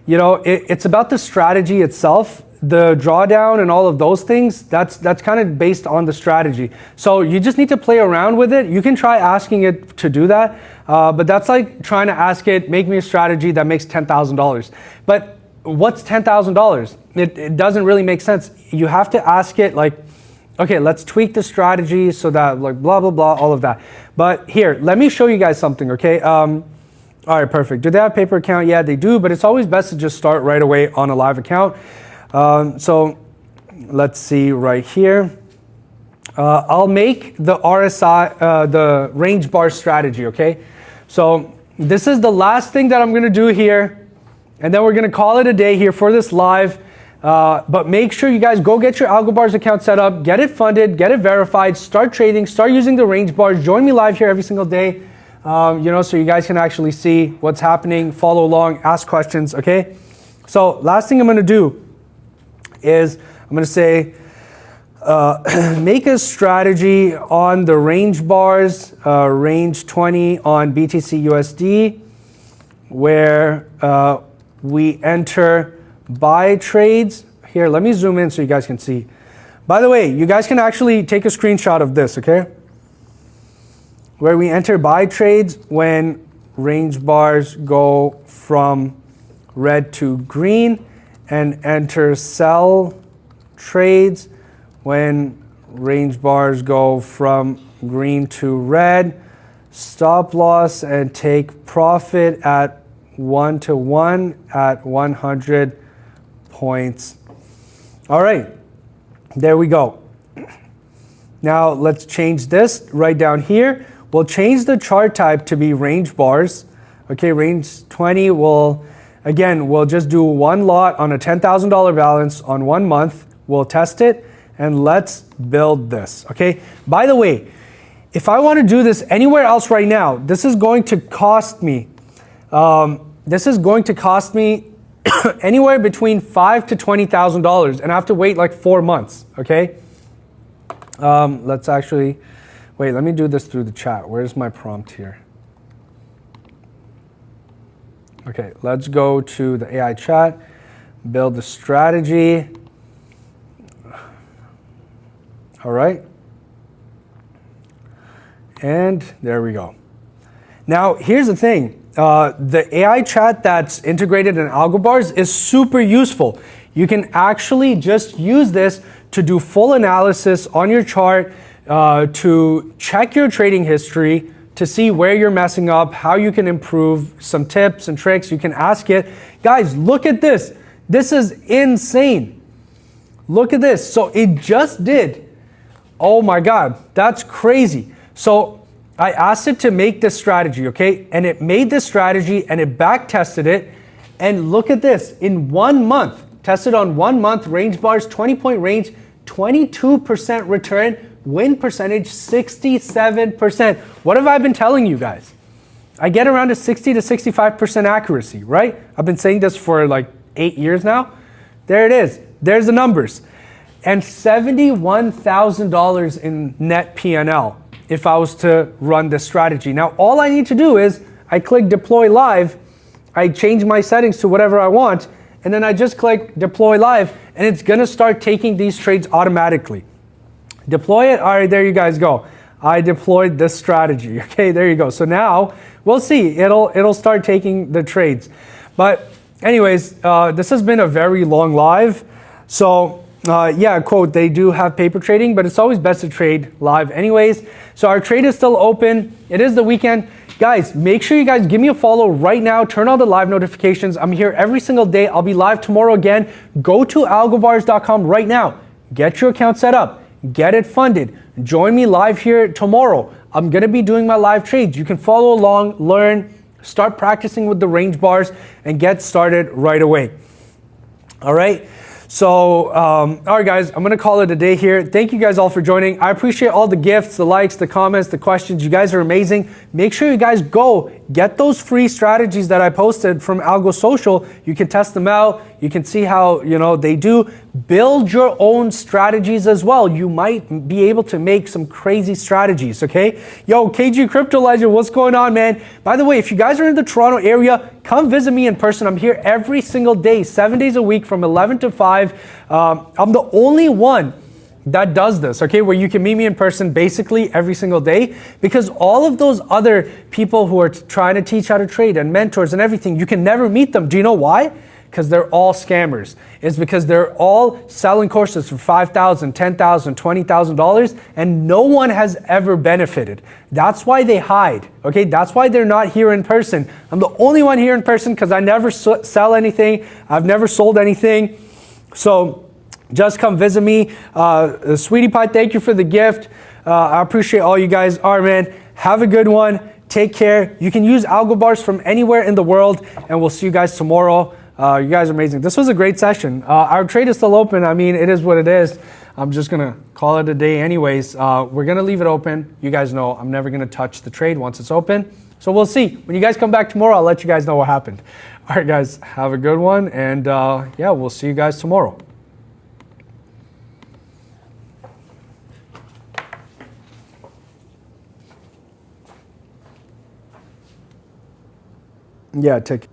it's about the strategy itself. the drawdown and all of those things, that's kind of based on the strategy. So you just need to play around with it. You can try asking it to do that, but that's like trying to ask it, make me a strategy that makes $10,000. But what's $10,000? It doesn't really make sense. You have to ask it like, okay, let's tweak the strategy so that like blah, blah, blah, all of that. But here, let me show you guys something, okay? All right, perfect. Do they have a paper account? Yeah, they do, but it's always best to just start right away on a live account. So let's see right here. I'll make the RSI, the range bar strategy, okay? So this is the last thing that I'm gonna do here, and then we're gonna call it a day here for this live. But make sure you guys go get your AlgoBars account set up, get it funded, get it verified, start trading, start using the range bars, join me live here every single day. So you guys can actually see what's happening, follow along, ask questions, okay? So last thing I'm gonna do is I'm gonna say, make a strategy on the range bars, range 20 on BTC USD, where we enter buy trades. Here, let me zoom in so you guys can see. By the way, you guys can actually take a screenshot of this, okay? Where we enter buy trades when range bars go from red to green, and enter sell trades when range bars go from green to red, stop loss and take profit at 1-to-1 at 100 points. All right, there we go. Now let's change this right down here. We'll change the chart type to be range bars. Okay, range 20 we'll just do one lot on a $10,000 balance on 1 month. We'll test it and let's build this, okay? By the way, if I want to do this anywhere else right now, this is going to cost me, anywhere between $5,000 to $20,000, and I have to wait like 4 months, okay? Let's actually, wait, let me do this through the chat. Where's my prompt here? Okay, let's go to the AI chat, build the strategy. All right. And there we go. Now, here's the thing. The AI chat that's integrated in AlgoBars is super useful. You can actually just use this to do full analysis on your chart, to check your trading history, to see where you're messing up, how you can improve, some tips and tricks. You can ask it. Guys, look at this. This is insane. Look at this. So it just did. Oh my God, that's crazy. So I asked it to make this strategy, okay? And it made this strategy and it back tested it. And look at this, in 1 month, tested on 1 month, range bars, 20-point range, 22% return, win percentage, 67%. What have I been telling you guys? I get around a 60 to 65% accuracy, right? I've been saying this for like 8 years now. There it is, there's the numbers. And $71,000 in net P&L if I was to run this strategy. Now, all I need to do is I click deploy live, I change my settings to whatever I want, and then I just click deploy live, and it's gonna start taking these trades automatically. Deploy it, all right, there you guys go. I deployed this strategy, okay, there you go. So now, we'll see, it'll start taking the trades. But anyways, this has been a very long live. So yeah, quote, they do have paper trading, but it's always best to trade live anyways. So our trade is still open. It is the weekend. Guys, make sure you guys give me a follow right now. Turn on the live notifications. I'm here every single day. I'll be live tomorrow again. Go to algobars.com right now. Get your account set up. Get it funded. Join me live here tomorrow. I'm going to be doing my live trades. You can follow along, learn, start practicing with the range bars, and get started right away. All right. So, all right, guys, I'm going to call it a day here. Thank you guys all for joining. I appreciate all the gifts, the likes, the comments, the questions. You guys are amazing. Make sure you guys go get those free strategies that I posted from Algo Social. You can test them out. You can see how, they do. Build your own strategies as well. You might be able to make some crazy strategies, okay? Yo, KG Crypto Legend, what's going on, man? By the way, if you guys are in the Toronto area, come visit me in person. I'm here every single day, 7 days a week from 11 to 5. I'm the only one that does this, okay, where you can meet me in person basically every single day, because all of those other people who are trying to teach how to trade and mentors and everything, you can never meet them. Do you know why? Because they're all scammers. It's because they're all selling courses for $5,000, $10,000, $20,000, and no one has ever benefited. That's why they hide, okay? That's why they're not here in person. I'm the only one here in person because I never sell anything. I've never sold anything. So just come visit me. Sweetie Pie, thank you for the gift. I appreciate all you guys. All right, man. Have a good one. Take care. You can use algo bars from anywhere in the world, and we'll see you guys tomorrow. You guys are amazing. This was a great session. Our trade is still open. I mean, it is what it is. I'm just going to call it a day anyways. We're going to leave it open. You guys know I'm never going to touch the trade once it's open. So we'll see. When you guys come back tomorrow, I'll let you guys know what happened. All right, guys. Have a good one. And yeah, we'll see you guys tomorrow. Yeah, take